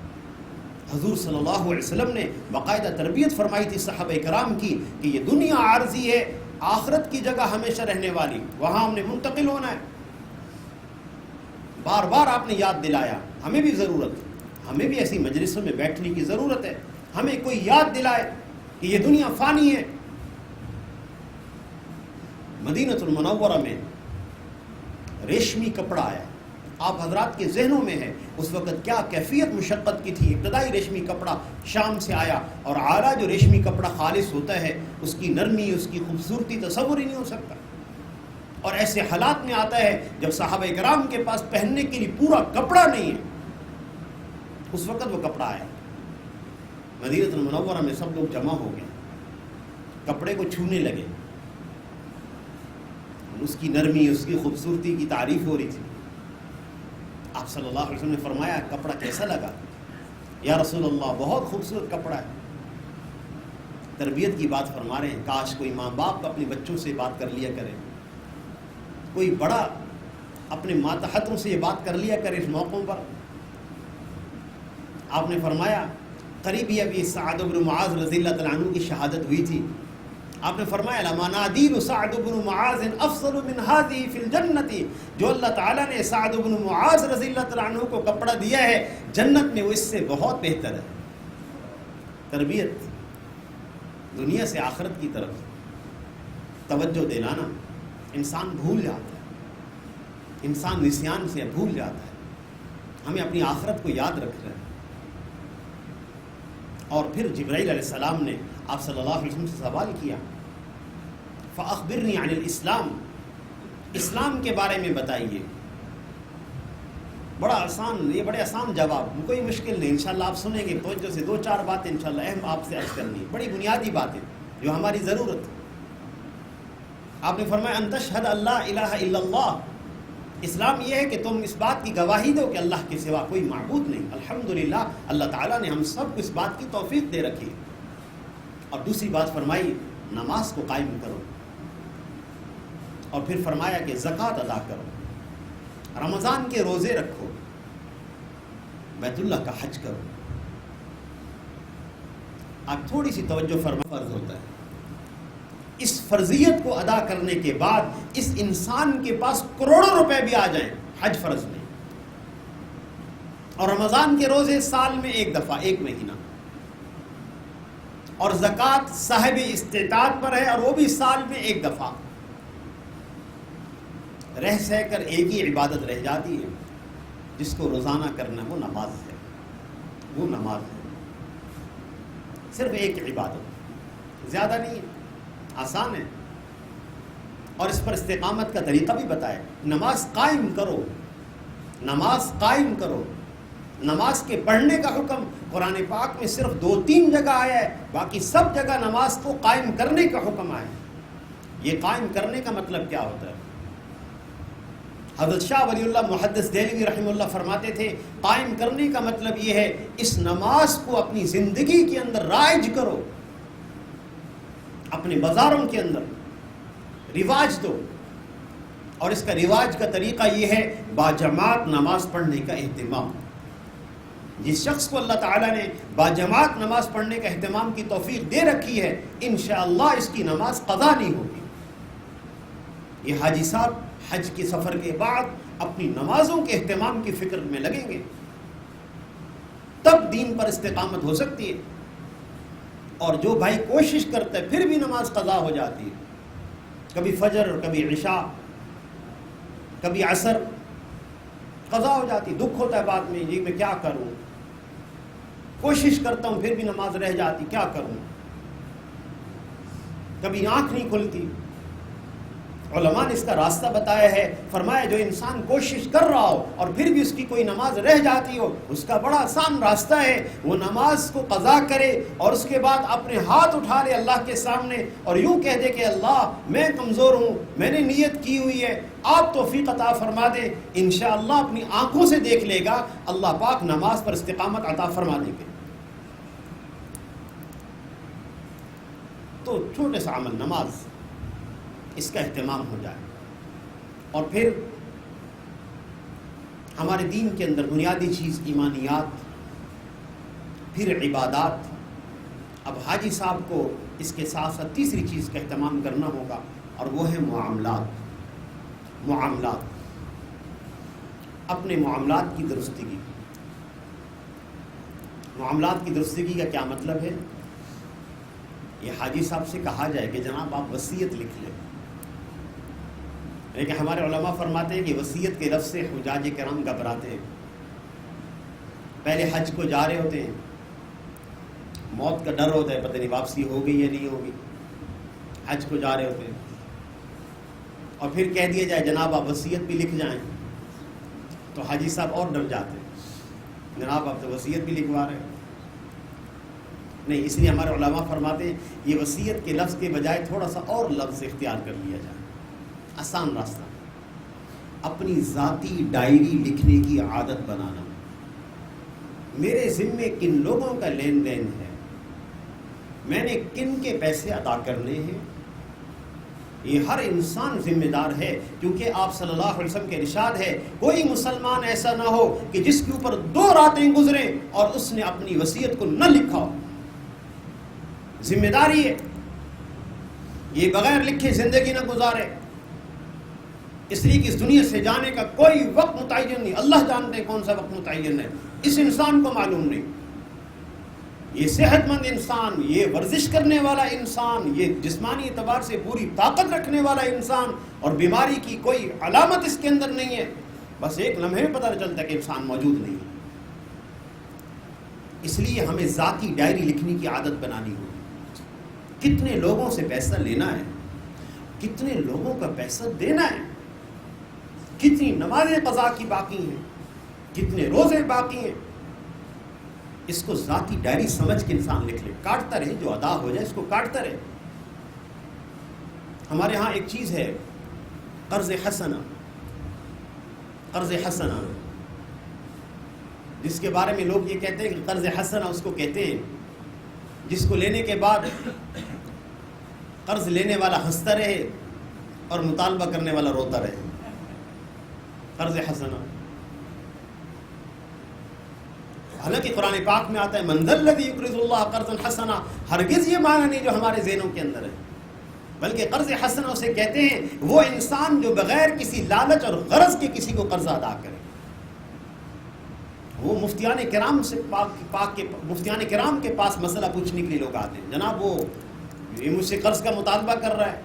حضور صلی اللہ علیہ وسلم نے باقاعدہ تربیت فرمائی تھی صحابہ کرام کی کہ یہ دنیا عارضی ہے، آخرت کی جگہ ہمیشہ رہنے والی، وہاں ہم نے منتقل ہونا ہے. بار بار آپ نے یاد دلایا. ہمیں بھی ضرورت، ہمیں بھی ایسی مجلسوں میں بیٹھنے کی ضرورت ہے. ہمیں کوئی یاد دلائے کہ یہ دنیا فانی ہے. مدینہ المنورہ میں ریشمی کپڑا آیا. آپ حضرات کے ذہنوں میں ہے اس وقت کیا کیفیت مشقت کی تھی. ابتدائی ریشمی کپڑا شام سے آیا، اور اعلیٰ جو ریشمی کپڑا خالص ہوتا ہے اس کی نرمی، اس کی خوبصورتی تصور ہی نہیں ہو سکتا. اور ایسے حالات میں آتا ہے جب صحابہ کرام کے پاس پہننے کے لیے پورا کپڑا نہیں ہے، اس وقت وہ کپڑا آیا. مدینہ المنورہ میں سب لوگ جمع ہو گئے، کپڑے کو چھونے لگے. اس کی نرمی، اس کی خوبصورتی کی تعریف ہو رہی تھی. آپ صلی اللہ علیہ وسلم نے فرمایا کپڑا کیسا لگا؟ یا رسول اللہ بہت خوبصورت کپڑا ہے. تربیت کی بات فرما رہے ہیں. کاش کوئی ماں باپ اپنے بچوں سے بات کر لیا کرے، کوئی بڑا اپنے ماتحتوں سے یہ بات کر لیا کرے اس موقعوں پر. آپ نے فرمایا قریبی ابھی سعد بن معاذ رضی اللہ تعالیٰ عنہ کی شہادت ہوئی تھی. آپ نے فرمایا لمنادیل سعد بن معاذ افضل من هذه في الجنة. جو اللہ تعالیٰ نے سعد بن معاذ رضی اللہ تعالیٰ عنہ کو کپڑا دیا ہے جنت میں وہ اس سے بہت بہتر ہے. تربیت دنیا سے آخرت کی طرف توجہ دلانا. انسان بھول جاتا ہے، انسان نسیان سے بھول جاتا ہے. ہمیں اپنی آخرت کو یاد رکھنا ہے. اور پھر جبرائیل علیہ السلام نے آپ صلی اللہ علیہ وسلم سے سوال کیا فَأَخْبِرْنِي عَنِ الْإِسْلَامِ. اسلام کے بارے میں بتائیے. بڑا آسان، یہ بڑے آسان جواب، کوئی مشکل نہیں. انشاءاللہ آپ سنیں گے توجہ سے 2-4 باتیں انشاءاللہ اہم آپ سے عرض کرنی ہے، بڑی بنیادی باتیں جو ہماری ضرورت ہے. آپ نے فرمایا ان تشہد اللہ الہ الا اللہ. اسلام یہ ہے کہ تم اس بات کی گواہی دو کہ اللہ کے سوا کوئی معبود نہیں. الحمدللہ اللہ تعالیٰ نے ہم سب کو اس بات کی توفیق دے رکھی. اور دوسری بات فرمائی نماز کو قائم کرو. اور پھر فرمایا کہ زکوٰۃ ادا کرو، رمضان کے روزے رکھو، بیت اللہ کا حج کرو. آپ تھوڑی سی توجہ فرما. فرض ہوتا ہے. اس فرضیت کو ادا کرنے کے بعد اس انسان کے پاس کروڑوں روپے بھی آ جائیں، حج فرض نہیں. اور رمضان کے روزے سال میں 1 دفعہ 1 مہینہ. اور زکوٰۃ صاحب استطاعت پر ہے اور وہ بھی سال میں 1 دفعہ. رہ سہ کر ایک ہی عبادت رہ جاتی ہے جس کو روزانہ کرنا، وہ نماز ہے. وہ نماز ہے، صرف ایک عبادت، زیادہ نہیں ہے، آسان ہے. اور اس پر استقامت کا طریقہ بھی بتایا. نماز قائم کرو، نماز قائم کرو. نماز کے پڑھنے کا حکم قرآن پاک میں صرف 2-3 جگہ آیا ہے، باقی سب جگہ نماز کو قائم کرنے کا حکم آیا ہے. یہ قائم کرنے کا مطلب کیا ہوتا ہے؟ حضرت شاہ ولی اللہ محدث دہلوی رحمہ اللہ فرماتے تھے قائم کرنے کا مطلب یہ ہے اس نماز کو اپنی زندگی کے اندر رائج کرو، اپنے بازاروں کے اندر رواج دو، اور اس کا رواج کا طریقہ یہ ہے باجماعت نماز پڑھنے کا اہتمام۔ جس شخص کو اللہ تعالیٰ نے باجماعت نماز پڑھنے کا اہتمام کی توفیق دے رکھی ہے انشاءاللہ اس کی نماز قضا نہیں ہوگی۔ یہ حاجی صاحب حج کے سفر کے بعد اپنی نمازوں کے اہتمام کی فکر میں لگیں گے، تب دین پر استقامت ہو سکتی ہے۔ اور جو بھائی کوشش کرتا ہے پھر بھی نماز قضا ہو جاتی ہے، کبھی فجر اور کبھی عشاء کبھی عصر قضا ہو جاتی، دکھ ہوتا ہے بعد میں جی میں کیا کروں، کوشش کرتا ہوں پھر بھی نماز رہ جاتی، کیا کروں، کبھی آنکھ نہیں کھلتی۔ علماء نے اس کا راستہ بتایا ہے، فرمایا جو انسان کوشش کر رہا ہو اور پھر بھی اس کی کوئی نماز رہ جاتی ہو، اس کا بڑا آسان راستہ ہے، وہ نماز کو قضا کرے اور اس کے بعد اپنے ہاتھ اٹھا لے اللہ کے سامنے اور یوں کہہ دے کہ اللہ میں کمزور ہوں، میں نے نیت کی ہوئی ہے، آپ توفیق عطا فرما دیں، انشاءاللہ اپنی آنکھوں سے دیکھ لے گا اللہ پاک نماز پر استقامت عطا فرما دیں گے۔ تو چھوٹے سا عمل نماز، اس کا اہتمام ہو جائے۔ اور پھر ہمارے دین کے اندر بنیادی چیز ایمانیات، پھر عبادات۔ اب حاجی صاحب کو اس کے ساتھ ساتھ تیسری چیز کا اہتمام کرنا ہوگا اور وہ ہے معاملات۔ اپنے معاملات کی درستگی۔ معاملات کی درستگی کا کیا مطلب ہے؟ یہ حاجی صاحب سے کہا جائے کہ جناب آپ وصیت لکھ لیں، لیکن ہمارے علماء فرماتے ہیں کہ وصیت کے لفظ سے حجاج کرام گھبراتے ہیں۔ پہلے حج کو جا رہے ہوتے ہیں، موت کا ڈر ہوتا ہے، پتہ نہیں واپسی ہوگی یا نہیں ہوگی، حج کو جا رہے ہوتے ہیں، اور پھر کہہ دیا جائے جناب آپ وصیت بھی لکھ جائیں تو حاجی صاحب اور ڈر جاتے ہیں، جناب آپ تو وصیت بھی لکھوا رہے ہیں۔ نہیں، اس لیے ہمارے علماء فرماتے ہیں یہ وصیت کے لفظ کے بجائے تھوڑا سا اور لفظ اختیار کر لیا جائے، آسان راستہ۔ اپنی ذاتی ڈائری لکھنے کی عادت بنانا، میرے ذمے کن لوگوں کا لین دین ہے، میں نے کن کے پیسے ادا کرنے ہیں، یہ ہر انسان ذمہ دار ہے، کیونکہ آپ صلی اللہ علیہ وسلم کے ارشاد ہے کوئی مسلمان ایسا نہ ہو کہ جس کے اوپر 2 راتیں گزریں اور اس نے اپنی وصیت کو نہ لکھا ہو۔ ذمہ داری ہے، یہ بغیر لکھے زندگی نہ گزارے، اس لیے کہ اس دنیا سے جانے کا کوئی وقت متعین نہیں، اللہ جانتے ہیں کون سا وقت متعین ہے، اس انسان کو معلوم نہیں۔ یہ صحت مند انسان، یہ ورزش کرنے والا انسان، یہ جسمانی اعتبار سے پوری طاقت رکھنے والا انسان، اور بیماری کی کوئی علامت اس کے اندر نہیں ہے، بس ایک لمحے میں پتہ چلتا ہے کہ انسان موجود نہیں ہے۔ اس لیے ہمیں ذاتی ڈائری لکھنے کی عادت بنانی ہوگی۔ کتنے لوگوں سے پیسہ لینا ہے، کتنے لوگوں کا پیسہ دینا ہے، کتنی نمازیں قضا کی باقی ہیں، کتنے روزے باقی ہیں، اس کو ذاتی ڈائری سمجھ کے انسان لکھ لے، کاٹتا رہے، جو ادا ہو جائے اس کو کاٹتا رہے۔ ہمارے ہاں ایک چیز ہے قرض حسنہ، قرض حسنہ، جس کے بارے میں لوگ یہ کہتے ہیں کہ قرض حسنہ اس کو کہتے ہیں جس کو لینے کے بعد قرض لینے والا ہنستا رہے اور مطالبہ کرنے والا روتا رہے، قرض حسنہ۔ حالانکہ قرآن پاک میں آتا ہے من ذا الذی یقرض اللہ قرضا حسنا، ہرگز یہ معنی نہیں جو ہمارے ذہنوں کے اندر ہے، بلکہ قرض حسنہ اسے کہتے ہیں وہ انسان جو بغیر کسی لالچ اور غرض کے کسی کو قرض ادا کرے۔ وہ مفتیان کرام سے مفتیان کرام کے پاس مسئلہ پوچھنے کے لیے لوگ آتے ہیں، جناب وہ یہ مجھ سے قرض کا مطالبہ کر رہا ہے،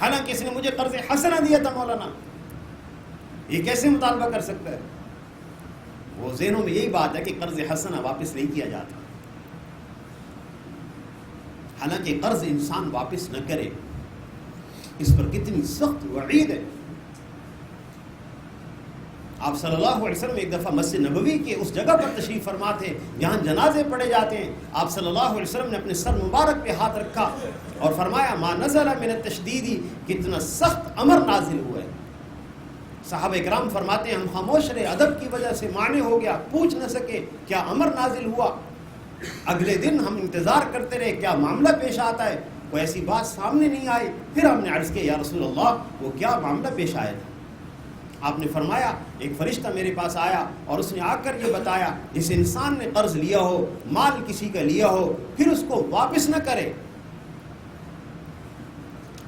حالانکہ اس نے مجھے قرض حسنہ دیا تھا مولانا، یہ کیسے مطالبہ کر سکتا ہے؟ وہ ذہنوں میں یہی بات ہے کہ قرض حسنہ واپس نہیں کیا جاتا، حالانکہ قرض انسان واپس نہ کرے اس پر کتنی سخت وعید ہے۔ آپ صلی اللہ علیہ وسلم ایک دفعہ مسجد نبوی کے اس جگہ پر تشریف فرما تھے جہاں جنازے پڑھے جاتے ہیں، آپ صلی اللہ علیہ وسلم نے اپنے سر مبارک پہ ہاتھ رکھا اور فرمایا ما نزل من التشدید، کتنا سخت امر نازل ہوا ہے، صحابہ کرام فرماتے ہیں ہم خاموش رہے، ادب کی وجہ سے معنی ہو گیا، پوچھ نہ سکے کیا امر نازل ہوا۔ اگلے دن ہم انتظار کرتے رہے کیا معاملہ پیش آتا ہے، کوئی ایسی بات سامنے نہیں آئی۔ پھر ہم نے عرض کیا یا رسول اللہ وہ کیا معاملہ پیش آیا تھا؟ آپ نے فرمایا ایک فرشتہ میرے پاس آیا اور اس نے آ کر یہ بتایا جس انسان نے قرض لیا ہو، مال کسی کا لیا ہو، پھر اس کو واپس نہ کرے،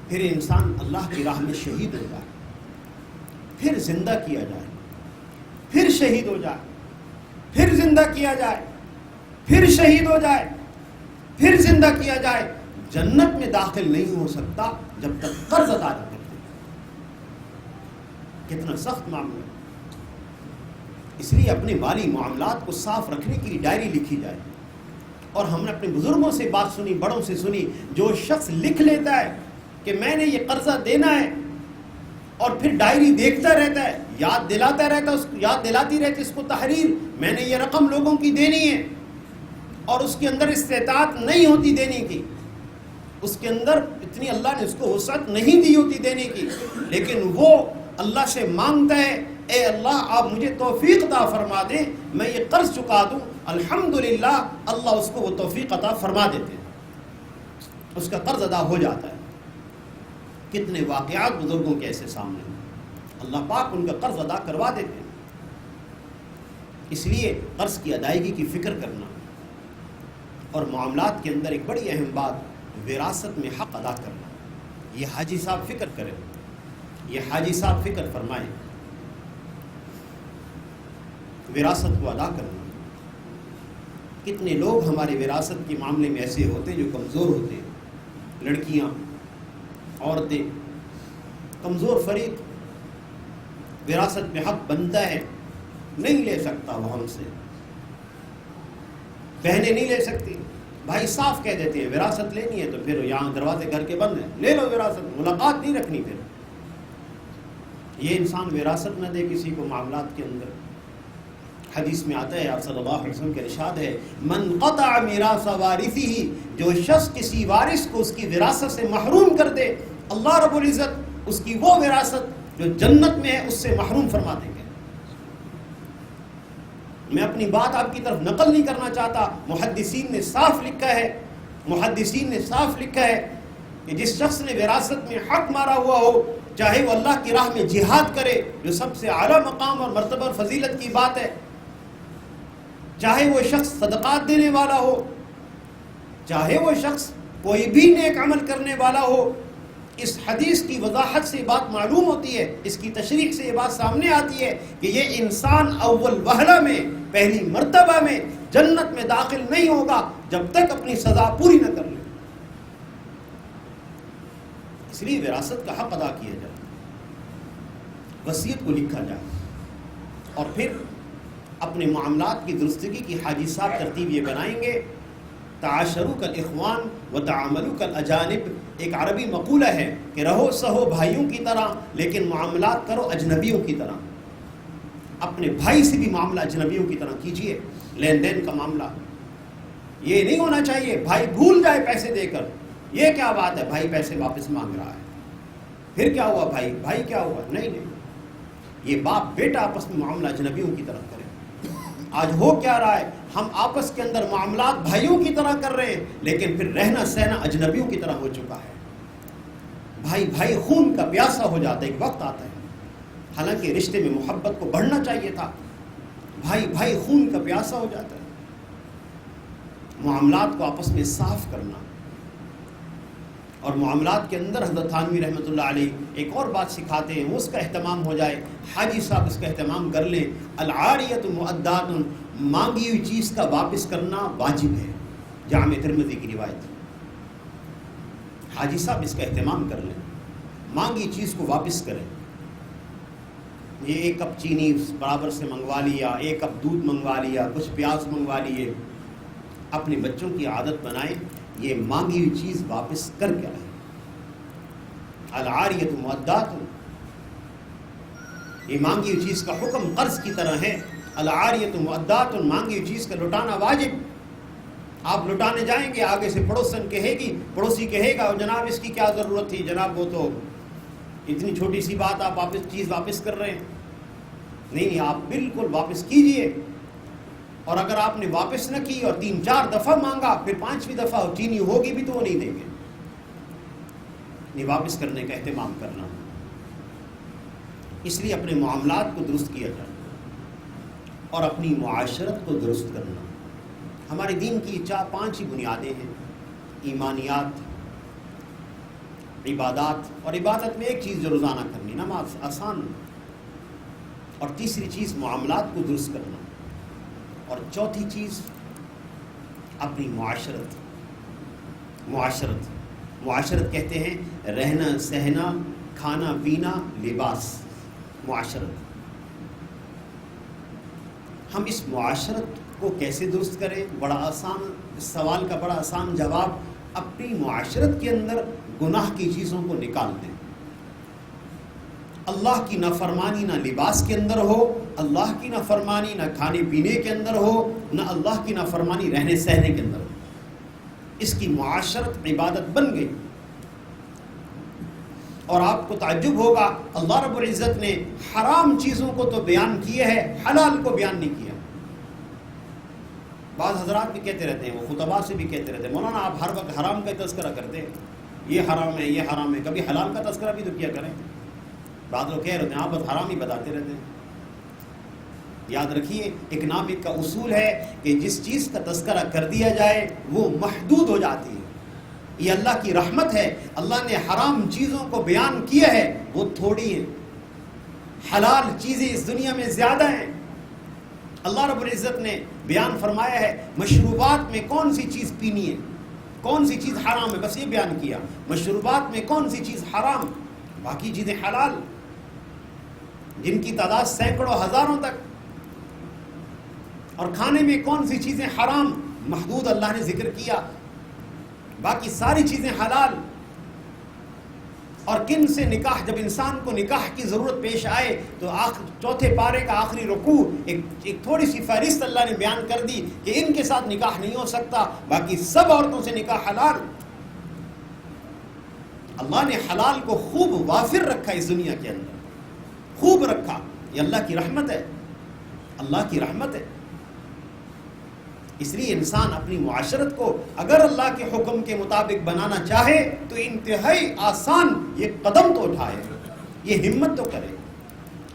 پھر انسان اللہ کی راہ میں شہید ہو جائے، پھر زندہ کیا جائے، پھر شہید ہو جائے، پھر زندہ کیا جائے، پھر شہید ہو جائے، پھر زندہ کیا جائے، جنت میں داخل نہیں ہو سکتا جب تک قرض ادا نہ کرے۔ کتنا سخت معاملہ، اس لیے اپنے مالی معاملات کو صاف رکھنے کے لیے ڈائری لکھی جائے۔ اور ہم نے اپنے بزرگوں سے بات سنی، بڑوں سے سنی، جو شخص لکھ لیتا ہے کہ میں نے یہ قرضہ دینا ہے اور پھر ڈائری دیکھتا رہتا ہے، یاد دلاتا رہتا، اس کو یاد دلاتی رہتی اس کو تحریر، میں نے یہ رقم لوگوں کی دینی ہے، اور اس کے اندر استطاعت نہیں ہوتی دینے کی، اس کے اندر اتنی اللہ نے اس کو وسعت نہیں دی ہوتی دینے کی، لیکن وہ اللہ سے مانگتا ہے اے اللہ آپ مجھے توفیق عطا فرما دیں، میں یہ قرض چکا دوں، الحمدللہ اللہ اس کو وہ توفیق عطا فرما دیتے ہیں، اس کا قرض ادا ہو جاتا ہے۔ کتنے واقعات بزرگوں کے ایسے سامنے ہیں، اللہ پاک ان کا قرض ادا کروا دیتے ہیں۔ اس لیے قرض کی ادائیگی کی فکر کرنا، اور معاملات کے اندر ایک بڑی اہم بات وراثت میں حق ادا کرنا، یہ حاجی صاحب فکر کریں، یہ حاجی صاحب فکر فرمائیں، وراثت کو ادا کرنا۔ کتنے لوگ ہمارے وراثت کے معاملے میں ایسے ہوتے ہیں جو کمزور ہوتے ہیں، لڑکیاں، عورتیں، کمزور فریق، وراثت میں حق بنتا ہے، نہیں لے سکتا وہ ہم سے، بہنیں نہیں لے سکتی، بھائی صاف کہہ دیتے ہیں وراثت لینی ہے تو پھر یہاں دروازے گھر کے بند ہیں، لے لو وراثت، ملاقات نہیں رکھنی۔ پھر یہ انسان وراثت نہ دے کسی کو معاملات کے اندر۔ حدیث میں آتا ہے آپ صلی اللہ علیہ وسلم کا ارشاد ہے من قطع میراث وارثہ، جو شخص کسی وارث کو اس کی وراثت سے محروم کر دے، اللہ رب العزت اس کی وہ وراثت جو جنت میں ہے اس سے محروم فرما دیں گے۔ میں اپنی بات آپ کی طرف نقل نہیں کرنا چاہتا، محدثین نے صاف لکھا ہے، محدثین نے صاف لکھا ہے کہ جس شخص نے وراثت میں حق مارا ہوا ہو، چاہے وہ اللہ کی راہ میں جہاد کرے جو سب سے اعلیٰ مقام اور مرتبہ اور فضیلت کی بات ہے، چاہے وہ شخص صدقات دینے والا ہو، چاہے وہ شخص کوئی بھی نیک عمل کرنے والا ہو، اس حدیث کی وضاحت سے بات معلوم ہوتی ہے، اس کی تشریح سے یہ بات سامنے آتی ہے کہ یہ انسان اول وہلہ میں، پہلی مرتبہ میں جنت میں داخل نہیں ہوگا جب تک اپنی سزا پوری نہ کر لے۔ اس لیے وراثت کا حق ادا کیا جائے، وصیت کو لکھا جائے، اور پھر اپنے معاملات کی درستگی کی حاجی صاحب ترتیب یہ بنائیں گے، تعاشروا کالاخوان وتعاملوا کالاجانب۔ ایک عربی مقولہ ہے کہ رہو سہو بھائیوں کی طرح لیکن معاملات کرو اجنبیوں کی طرح۔ اپنے بھائی سے بھی معاملہ اجنبیوں کی طرح کیجئے، لین دین کا معاملہ یہ نہیں ہونا چاہیے بھائی بھول جائے پیسے دے کر، یہ کیا بات ہے بھائی پیسے واپس مانگ رہا ہے، پھر کیا ہوا بھائی کیا ہوا، نہیں، یہ باپ بیٹا آپس میں معاملہ اجنبیوں کی طرح کرے۔ آج ہو کیا رہا ہے، ہم آپس کے اندر معاملات بھائیوں کی طرح کر رہے ہیں لیکن پھر رہنا سہنا اجنبیوں کی طرح ہو چکا ہے۔ بھائی خون کا پیاسا ہو جاتا ہے، ایک وقت آتا ہے، حالانکہ رشتے میں محبت کو بڑھنا چاہیے تھا، بھائی خون کا پیاسا ہو جاتا ہے۔ معاملات کو آپس میں صاف کرنا، اور معاملات کے اندر حضرت تھانوی رحمۃ اللہ علیہ ایک اور بات سکھاتے ہیں، وہ اس کا اہتمام ہو جائے، حاجی صاحب اس کا اہتمام کر لیں۔ العاریۃ مؤدات، مانگی ہوئی چیز کا واپس کرنا واجب ہے، جامع ترمذی کی روایت۔ حاجی صاحب اس کا اہتمام کر لیں، مانگی چیز کو واپس کریں۔ یہ ایک کپ چینی برابر سے منگوا لیا، ایک کپ دودھ منگوا لیا، کچھ پیاز منگوا لیے، اپنے بچوں کی عادت بنائیں یہ مانگی ہوئی چیز واپس کر کے آئے۔ العاریۃ مؤدات، یہ مانگی ہوئی چیز کا حکم قرض کی طرح ہے۔ العاریۃ مؤدات، مانگی ہوئی چیز کا لوٹانا واجب۔ آپ لوٹانے جائیں گے، آگے سے پڑوسی کہے گا جناب اس کی کیا ضرورت تھی، جناب وہ تو اتنی چھوٹی سی بات آپ واپس کر رہے ہیں. نہیں، آپ بالکل واپس کیجئے. اور اگر آپ نے واپس نہ کی اور 3-4 دفعہ مانگا، پھر 5ویں دفعہ چینی ہوگی بھی تو وہ نہیں دیں گے. نہیں، واپس کرنے کا اہتمام کرنا. اس لیے اپنے معاملات کو درست کیا جائے اور اپنی معاشرت کو درست کرنا. ہمارے دین کی 5 ہی بنیادیں ہیں: ایمانیات، عبادات، اور عبادت میں ایک چیز جو روزانہ کرنی، نماز آسان، اور تیسری چیز معاملات کو درست کرنا، اور چوتھی چیز اپنی معاشرت. معاشرت کہتے ہیں رہنا سہنا، کھانا پینا، لباس. معاشرت. ہم اس معاشرت کو کیسے درست کریں؟ بڑا آسان. اس سوال کا بڑا آسان جواب: اپنی معاشرت کے اندر گناہ کی چیزوں کو نکال دیں. اللہ کی نافرمانی نہ لباس کے اندر ہو، اللہ کی نافرمانی نہ کھانے پینے کے اندر ہو، نہ اللہ کی نافرمانی رہنے سہنے کے اندر ہو. اس کی معاشرت عبادت بن گئی. اور آپ کو تعجب ہوگا، اللہ رب العزت نے حرام چیزوں کو تو بیان کیا ہے، حلال کو بیان نہیں کیا. بعض حضرات بھی کہتے رہتے ہیں، وہ خطباء سے بھی کہتے رہتے ہیں، مولانا آپ ہر وقت حرام کا تذکرہ کرتے ہیں، یہ حرام ہے یہ حرام ہے، کبھی حلال کا تذکرہ بھی تو کیا کریں. بعض لوگ کہہ رہے ہیں آپ بس حرام ہی بتاتے رہتے ہیں. یاد رکھیے، اکنامک کا اصول ہے کہ جس چیز کا تذکرہ کر دیا جائے وہ محدود ہو جاتی ہے. یہ اللہ کی رحمت ہے. اللہ نے حرام چیزوں کو بیان کیا ہے، وہ تھوڑی ہیں. حلال چیزیں اس دنیا میں زیادہ ہیں. اللہ رب العزت نے بیان فرمایا ہے مشروبات میں کون سی چیز پینی ہے، کون سی چیز حرام ہے، بس یہ بیان کیا. مشروبات میں کون سی چیز حرام، باقی چیزیں حلال، جن کی تعداد سینکڑوں ہزاروں تک. اور کھانے میں کون سی چیزیں حرام، محدود اللہ نے ذکر کیا، باقی ساری چیزیں حلال. اور کن سے نکاح، جب انسان کو نکاح کی ضرورت پیش آئے تو چوتھے پارے کا آخری رکوع ایک تھوڑی سی فہرست اللہ نے بیان کر دی کہ ان کے ساتھ نکاح نہیں ہو سکتا، باقی سب عورتوں سے نکاح حلال. اللہ نے حلال کو خوب وافر رکھا اس دنیا کے اندر، خوب رکھا. یہ اللہ کی رحمت ہے، اللہ کی رحمت ہے. اس لیے انسان اپنی معاشرت کو اگر اللہ کے حکم کے مطابق بنانا چاہے تو انتہائی آسان یہ قدم تو اٹھائے، یہ ہمت تو کرے.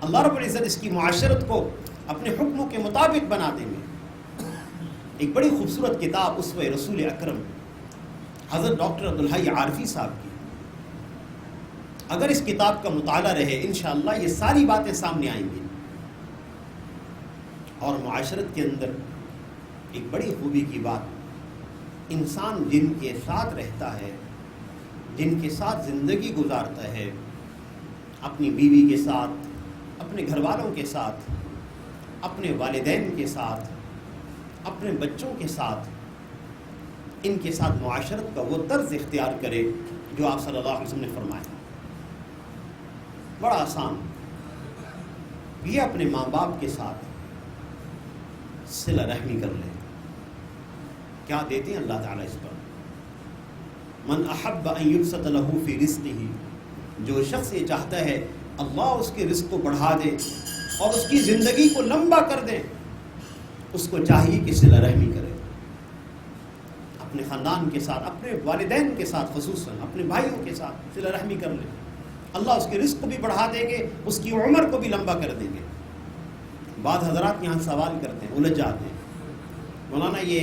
اللہ رب العزت اس کی معاشرت کو اپنے حکموں کے مطابق بنا دیں گے. ایک بڑی خوبصورت کتاب اسوہ رسول اکرم حضرت ڈاکٹر عبدالحی عارفی صاحب کی، اگر اس کتاب کا مطالعہ رہے انشاءاللہ یہ ساری باتیں سامنے آئیں گی. اور معاشرت کے اندر ایک بڑی خوبی کی بات، انسان جن کے ساتھ رہتا ہے، جن کے ساتھ زندگی گزارتا ہے، اپنی بیوی کے ساتھ، اپنے گھر والوں کے ساتھ، اپنے والدین کے ساتھ، اپنے بچوں کے ساتھ، ان کے ساتھ معاشرت کا وہ طرز اختیار کرے جو آپ صلی اللہ علیہ وسلم نے فرمایا. بڑا آسان. یہ اپنے ماں باپ کے ساتھ صلہ رحمی کر لے. کیا دیتے ہیں اللہ تعالیٰ اس پر؟ من احب ان یبسط له فی رزقہ، جو شخص یہ چاہتا ہے اللہ اس کے رزق کو بڑھا دے اور اس کی زندگی کو لمبا کر دے، اس کو چاہیے کہ صلہ رحمی کرے. اپنے خاندان کے ساتھ، اپنے والدین کے ساتھ، خصوصاً اپنے بھائیوں کے ساتھ صلہ رحمی کر لے. اللہ اس کے رزق کو بھی بڑھا دیں گے، اس کی عمر کو بھی لمبا کر دیں گے. بعض حضرات یہاں سوال کرتے ہیں، الجھ جاتے ہیں، مولانا یہ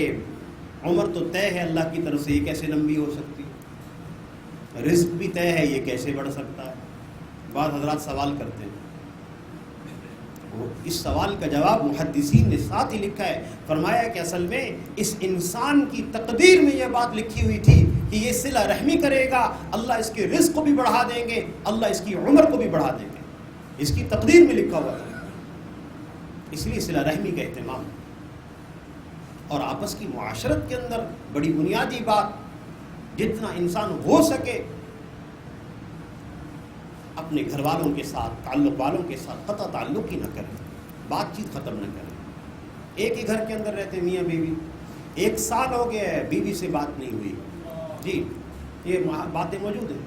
عمر تو طے ہے اللہ کی طرف سے، یہ کیسے لمبی ہو سکتی ہے؟ رزق بھی طے ہے، یہ کیسے بڑھ سکتا ہے؟ بعض حضرات سوال کرتے ہیں. اس سوال کا جواب محدثین نے ساتھ ہی لکھا ہے، فرمایا کہ اصل میں اس انسان کی تقدیر میں یہ بات لکھی ہوئی تھی کہ یہ صلہ رحمی کرے گا، اللہ اس کے رزق کو بھی بڑھا دیں گے، اللہ اس کی عمر کو بھی بڑھا دیں گے. اس کی تقدیر میں لکھا ہوا تھا. اس لیے صلہ رحمی کا اہتمام اور آپس کی معاشرت کے اندر بڑی بنیادی بات، جتنا انسان ہو سکے اپنے گھر والوں کے ساتھ، تعلق والوں کے ساتھ قطع تعلق ہی نہ کریں، بات چیت ختم نہ کریں. ایک ہی گھر کے اندر رہتے میاں بیوی، 1 سال ہو گیا ہے بیوی سے بات نہیں ہوئی، جی یہ باتیں موجود ہیں.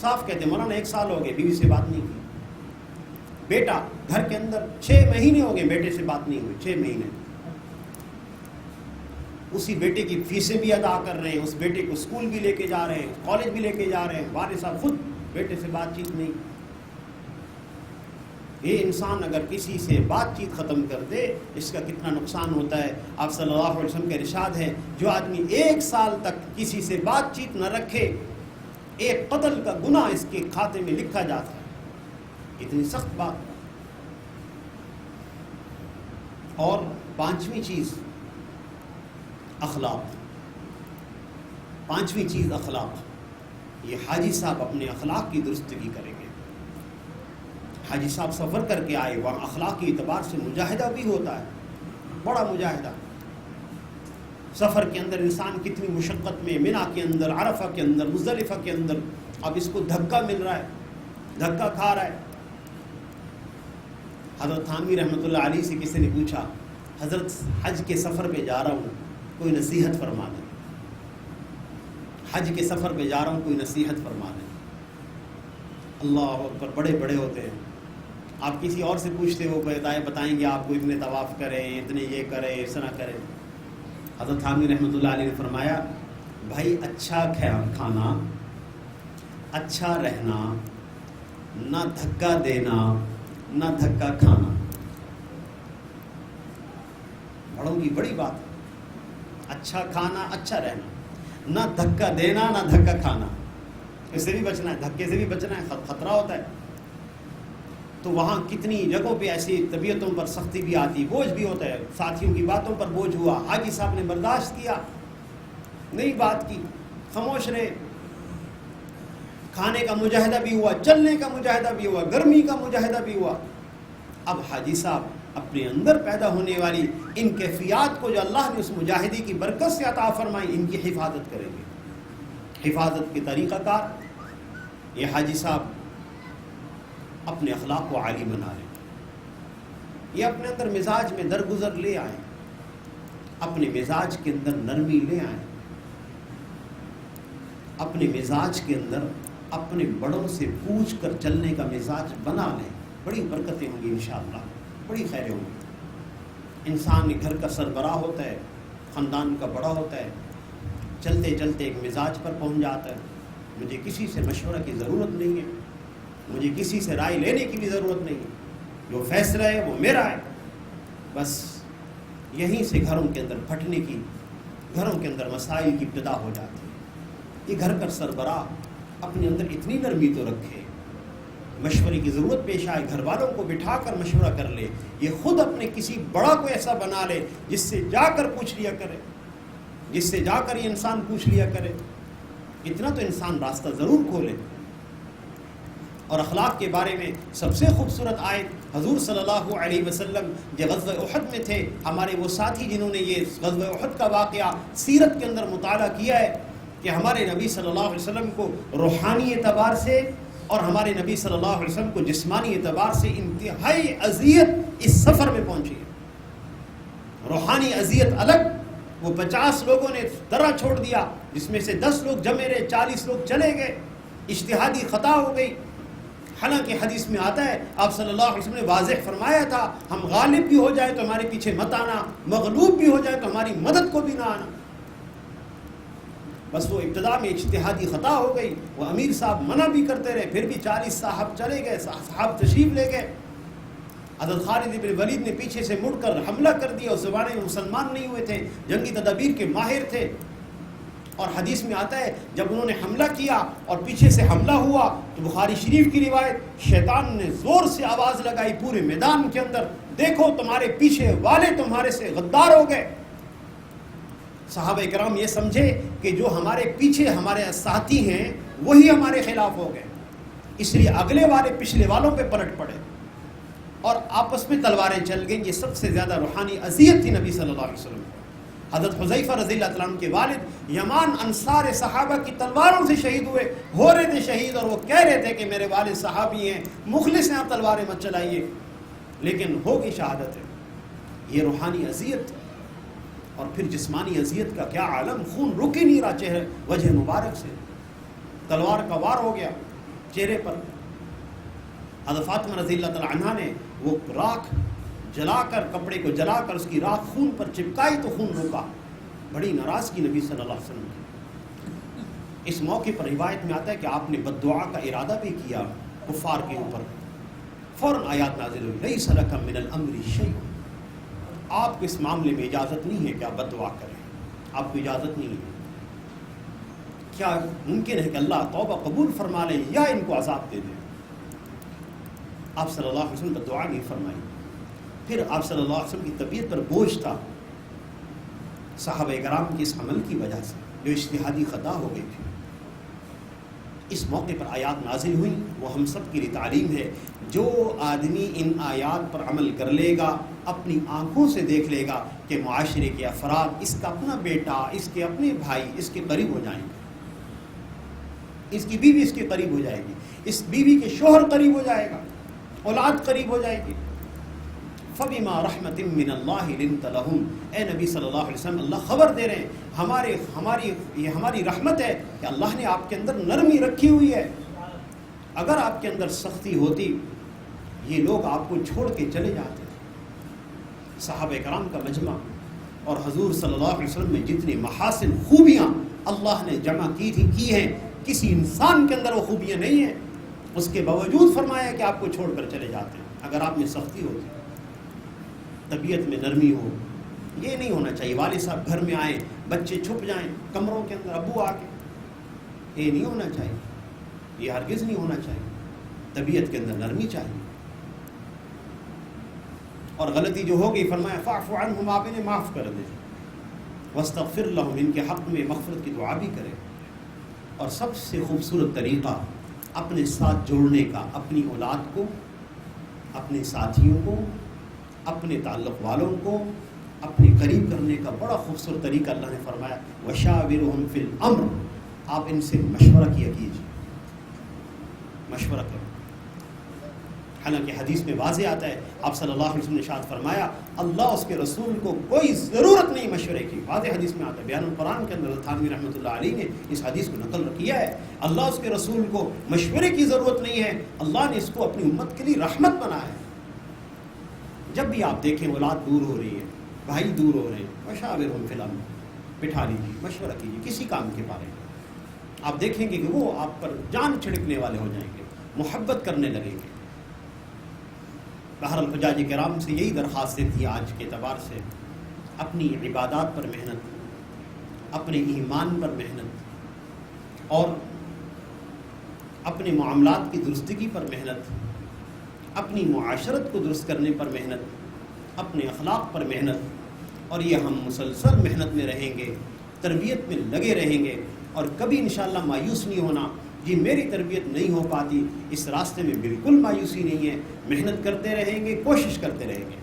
صاف کہتے ہیں مولانا 1 سال ہو گئے بیوی سے بات نہیں کی. بیٹا گھر کے اندر 6 مہینے ہو گئے بیٹے سے بات نہیں ہوئی. 6 مہینے اسی بیٹے کی فیسیں بھی ادا کر رہے ہیں, اس بیٹے کو اسکول بھی لے کے جا رہے ہیں, کالج بھی لے کے جا رہے ہیں, والد صاحب خود بیٹے سے بات چیت نہیں. یہ انسان اگر کسی سے بات چیت ختم کر دے اس کا کتنا نقصان ہوتا ہے. آپ صلی اللہ علیہ وسلم کا ارشاد ہے جو آدمی 1 سال تک کسی سے بات چیت نہ رکھے 1 قتل کا گناہ اس کے کھاتے میں لکھا جاتا ہے. اتنی سخت بات. اور 5ویں چیز اخلاق. 5ویں چیز اخلاق. یہ حاجی صاحب اپنے اخلاق کی درستگی کریں گے. حاجی صاحب سفر کر کے آئے, وہاں اخلاقی اعتبار سے مجاہدہ بھی ہوتا ہے, بڑا مجاہدہ. سفر کے اندر انسان کتنی مشقت میں, منی کے اندر, عرفہ کے اندر, مزدلفہ کے اندر, اب اس کو دھکا مل رہا ہے, دھکا کھا رہا ہے. حضرت تھانوی رحمۃ اللہ علیہ سے کسی نے پوچھا حضرت حج کے سفر پہ جا رہا ہوں کوئی نصیحت فرما دیں. حج کے سفر پہ جا رہا ہوں کوئی نصیحت فرما دیں. اللہ اکبر, بڑے بڑے ہوتے ہیں. آپ کسی اور سے پوچھتے ہو بتائیں گے آپ کو اتنے طواف کریں, اتنے یہ کریں, اس طرح کریں. حضرت تھانوی رحمۃ اللہ علیہ نے فرمایا بھائی اچھا کھانا, اچھا رہنا, نہ دھکا دینا نہ دھکا کھانا. بڑوں کی بڑی بات ہے. اچھا کھانا, اچھا رہنا, نہ دھکا دینا نہ دھکا کھانا. اس سے بھی بچنا ہے, دھکے سے بھی بچنا ہے, خطرہ ہوتا ہے. تو وہاں کتنی جگہوں پہ ایسی طبیعتوں پر سختی بھی آتی, بوجھ بھی ہوتا ہے. ساتھیوں کی باتوں پر بوجھ ہوا, حاجی صاحب نے برداشت کیا, نہیں بات کی, خاموش رہے. کھانے کا مجاہدہ بھی ہوا, چلنے کا مجاہدہ بھی ہوا, گرمی کا مجاہدہ بھی ہوا. اب حاجی صاحب اپنے اندر پیدا ہونے والی ان کیفیات کو جو اللہ نے اس مجاہدی کی برکت سے عطا فرمائی, ان کی حفاظت کریں گے. حفاظت کے طریقہ کار یہ حاجی صاحب اپنے اخلاق کو عالی بنا لیں. یہ اپنے اندر مزاج میں درگزر لے آئیں, اپنے مزاج کے اندر نرمی لے آئیں, اپنے مزاج کے اندر اپنے بڑوں سے پوچھ کر چلنے کا مزاج بنا لیں. بڑی برکتیں ہوں گی انشاءاللہ, بڑی خیریں ہوں گی. انسان گھر کا سربراہ ہوتا ہے, خاندان کا بڑا ہوتا ہے, چلتے چلتے ایک مزاج پر پہنچ جاتا ہے مجھے کسی سے مشورہ کی ضرورت نہیں ہے, مجھے کسی سے رائے لینے کی بھی ضرورت نہیں ہے, جو فیصلہ ہے وہ میرا ہے. بس یہیں سے گھروں کے اندر پھٹنے کی, گھروں کے اندر مسائل کی ابتدا ہو جاتی ہے. یہ گھر کا سربراہ اپنے اندر اتنی نرمی تو رکھے, مشورے کی ضرورت پیش آئے گھر والوں کو بٹھا کر مشورہ کر لے, یہ خود اپنے کسی بڑا کو ایسا بنا لے جس سے جا کر پوچھ لیا کرے, جس سے جا کر یہ انسان پوچھ لیا کرے. اتنا تو انسان راستہ ضرور کھولے. اور اخلاق کے بارے میں سب سے خوبصورت آیت حضور صلی اللہ علیہ وسلم جو غزوہ احد میں تھے, ہمارے وہ ساتھی جنہوں نے یہ غزوہ احد کا واقعہ سیرت کے اندر مطالعہ کیا ہے کہ ہمارے نبی صلی اللہ علیہ وسلم کو روحانی اعتبار سے اور ہمارے نبی صلی اللہ علیہ وسلم کو جسمانی اعتبار سے انتہائی اذیت اس سفر میں پہنچی ہے. روحانی اذیت الگ, وہ 50 لوگوں نے درہ چھوڑ دیا جس میں سے 10 لوگ جمے رہے, 40 لوگ چلے گئے, اجتہادی خطا ہو گئی. حالانکہ حدیث میں آتا ہے آپ صلی اللہ علیہ وسلم نے واضح فرمایا تھا ہم غالب بھی ہو جائے تو ہمارے پیچھے مت آنا, مغلوب بھی ہو جائے تو ہماری مدد کو بھی نہ آنا. بس وہ ابتدا میں اجتہادی خطا ہو گئی, وہ امیر صاحب منع بھی کرتے رہے, پھر بھی 40 صاحب چلے گئے, صاحب تشریف لے گئے. حضرت خالد بن ولید نے پیچھے سے مڑ کر حملہ کر دیا. اس زمانے میں مسلمان نہیں ہوئے تھے, جنگی تدابیر کے ماہر تھے. اور حدیث میں آتا ہے جب انہوں نے حملہ کیا اور پیچھے سے حملہ ہوا تو بخاری شریف کی روایت, شیطان نے زور سے آواز لگائی پورے میدان کے اندر, دیکھو تمہارے پیچھے والے تمہارے سے غدار ہو گئے. صحابہ کرام یہ سمجھے کہ جو ہمارے پیچھے ہمارے ساتھی ہیں وہی ہمارے خلاف ہو گئے, اس لیے اگلے والے پچھلے والوں پہ پلٹ پڑے اور آپس میں تلواریں چل گئیں. یہ سب سے زیادہ روحانی اذیت تھی نبی صلی اللہ علیہ وسلم. حضرت حذیفہ رضی اللہ عنہ کے والد یمان انصار صحابہ کی تلواروں سے شہید ہوئے, ہو رہے تھے شہید, اور وہ کہہ رہے تھے کہ میرے والد صحابی ہیں, مخلص ہیں, آپ تلواریں مت چلائیے, لیکن ہوگی شہادت ہے. یہ روحانی اذیت. اور پھر جسمانی اذیت کا کیا عالم, خون رک ہی نہیں رہا چہرے وجہ مبارک سے, تلوار کا وار ہو گیا. چہرے پر. حضرت فاطمہ رضی اللہ تعالی عنہا نے وہ راکھ جلا کر، کپڑے کو جلا کر اس کی راکھ خون پر چپکائی تو خون رکا. بڑی ناراضگی نبی صلی اللہ علیہ وسلم کی. اس موقع پر روایت میں آتا ہے کہ آپ نے بد دعا کا ارادہ بھی کیا کفار کے اوپر. فوراً آیات نازل ہوئی لیس لک من الامر شیء. آپ کو اس معاملے میں اجازت نہیں ہے کہ آپ بد دعا کریں، آپ کو اجازت نہیں ہے. کیا ممکن ہے کہ اللہ توبہ قبول فرما لیں یا ان کو عذاب دے دیں؟ آپ صلی اللہ علیہ وسلم بد دعا نہیں فرمائی. پھر آپ صلی اللہ علیہ وسلم کی طبیعت پر بوجھ تھا صحابہ کرام کے اس عمل کی وجہ سے جو اجتہادی خطا ہو گئی تھی. اس موقع پر آیات نازل ہوئی، وہ ہم سب کے لیے تعلیم ہے. جو آدمی ان آیات پر عمل کر لے گا، اپنی آنکھوں سے دیکھ لے گا کہ معاشرے کے افراد اس کا اپنا بیٹا، اس کے اپنے بھائی اس کے قریب ہو جائیں گے، اس کی بیوی اس کے قریب ہو جائے گی، اس بیوی کے شوہر قریب ہو جائے گا، اولاد قریب ہو جائے گی. فَبِمَا رَحْمَةٍ مِّنَ اللَّهِ لِنْتَ لَهُمْ. اے نبی صلی اللہ علیہ وسلم، اللہ خبر دے رہے ہیں ہماری رحمت ہے کہ اللہ نے آپ کے اندر نرمی رکھی ہوئی ہے. اگر آپ کے اندر سختی ہوتی یہ لوگ آپ کو چھوڑ کے چلے جاتے. صحابہ کرام کا مجمع اور حضور صلی اللہ علیہ وسلم میں جتنی محاسن خوبیاں اللہ نے جمع کی ہیں، کسی انسان کے اندر وہ خوبیاں نہیں ہیں. اس کے باوجود فرمایا کہ آپ کو چھوڑ کر چلے جاتے ہیں. اگر آپ میں سختی ہوتی، طبیعت میں نرمی ہو، یہ نہیں ہونا چاہیے والد صاحب گھر میں آئیں بچے چھپ جائیں کمروں کے اندر، ابو آ کے، یہ نہیں ہونا چاہیے، یہ ہرگز نہیں ہونا چاہیے. طبیعت کے اندر نرمی چاہیے. اور غلطی جو ہو گئی فرمایا فاعف عنہم، آپ انہیں معاف کر دیں، واستغفر لہم، ان کے حق میں مغفرت کی دعا بھی کریں. اور سب سے خوبصورت طریقہ اپنے ساتھ جوڑنے کا، اپنی اولاد کو، اپنے ساتھیوں کو، اپنے تعلق والوں کو اپنے قریب کرنے کا بڑا خوبصورت طریقہ اللہ نے فرمایا وشاورہم فی الامر. آپ ان سے مشورہ کیا کیجیے، مشورہ کرو. حالانکہ حدیث میں واضح آتا ہے، آپ صلی اللہ علیہ وسلم نے ارشاد فرمایا اللہ اس کے رسول کو کوئی ضرورت نہیں مشورے کی. واضح حدیث میں آتا ہے، بیان القرآن کے اندر تھانوی رحمۃ اللہ علیہ نے اس حدیث کو نقل کیا ہے. اللہ اس کے رسول کو مشورے کی ضرورت نہیں ہے، اللہ نے اس کو اپنی امت کے لیے رحمت بنایا ہے. جب بھی آپ دیکھیں اولاد دور ہو رہی ہے، بھائی دور ہو رہے ہیں، وشاورہم فی الامر، بٹھا لیجیے، مشورہ کیجیے کسی کام کے بارے میں. آپ دیکھیں گے کہ وہ آپ پر جان چھڑکنے والے ہو جائیں گے، محبت کرنے لگیں گے. بہرحال حجاج کرام سے یہی درخواستیں تھی آج کے اعتبار سے، اپنی عبادات پر محنت، اپنے ایمان پر محنت، اور اپنے معاملات کی درستگی پر محنت، اپنی معاشرت کو درست کرنے پر محنت، اپنے اخلاق پر محنت. اور یہ ہم مسلسل محنت میں رہیں گے، تربیت میں لگے رہیں گے، اور کبھی انشاءاللہ مایوس نہیں ہونا جی میری تربیت نہیں ہو پاتی. اس راستے میں بالکل مایوسی نہیں ہے، محنت کرتے رہیں گے، کوشش کرتے رہیں گے.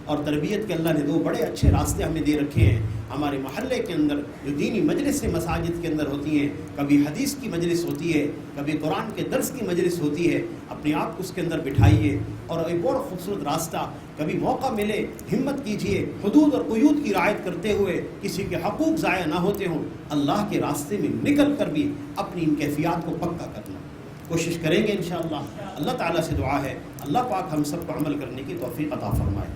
اور تربیت کے اللہ نے دو بڑے اچھے راستے ہمیں دے رکھے ہیں. ہمارے محلے کے اندر جو دینی مجلس سے مساجد کے اندر ہوتی ہیں، کبھی حدیث کی مجلس ہوتی ہے، کبھی قرآن کے درس کی مجلس ہوتی ہے، اپنے آپ کو اس کے اندر بٹھائیے. اور ایک اور خوبصورت راستہ، کبھی موقع ملے ہمت کیجیے، حدود اور قیود کی رعایت کرتے ہوئے کسی کے حقوق ضائع نہ ہوتے ہوں، اللہ کے راستے میں نکل کر بھی اپنی ان کیفیات کو پکا کرنا کوشش کریں گے انشاءاللہ. اللہ تعالیٰ سے دعا ہے اللہ پاک ہم سب کو عمل کرنے کی توفیق عطا فرمائے.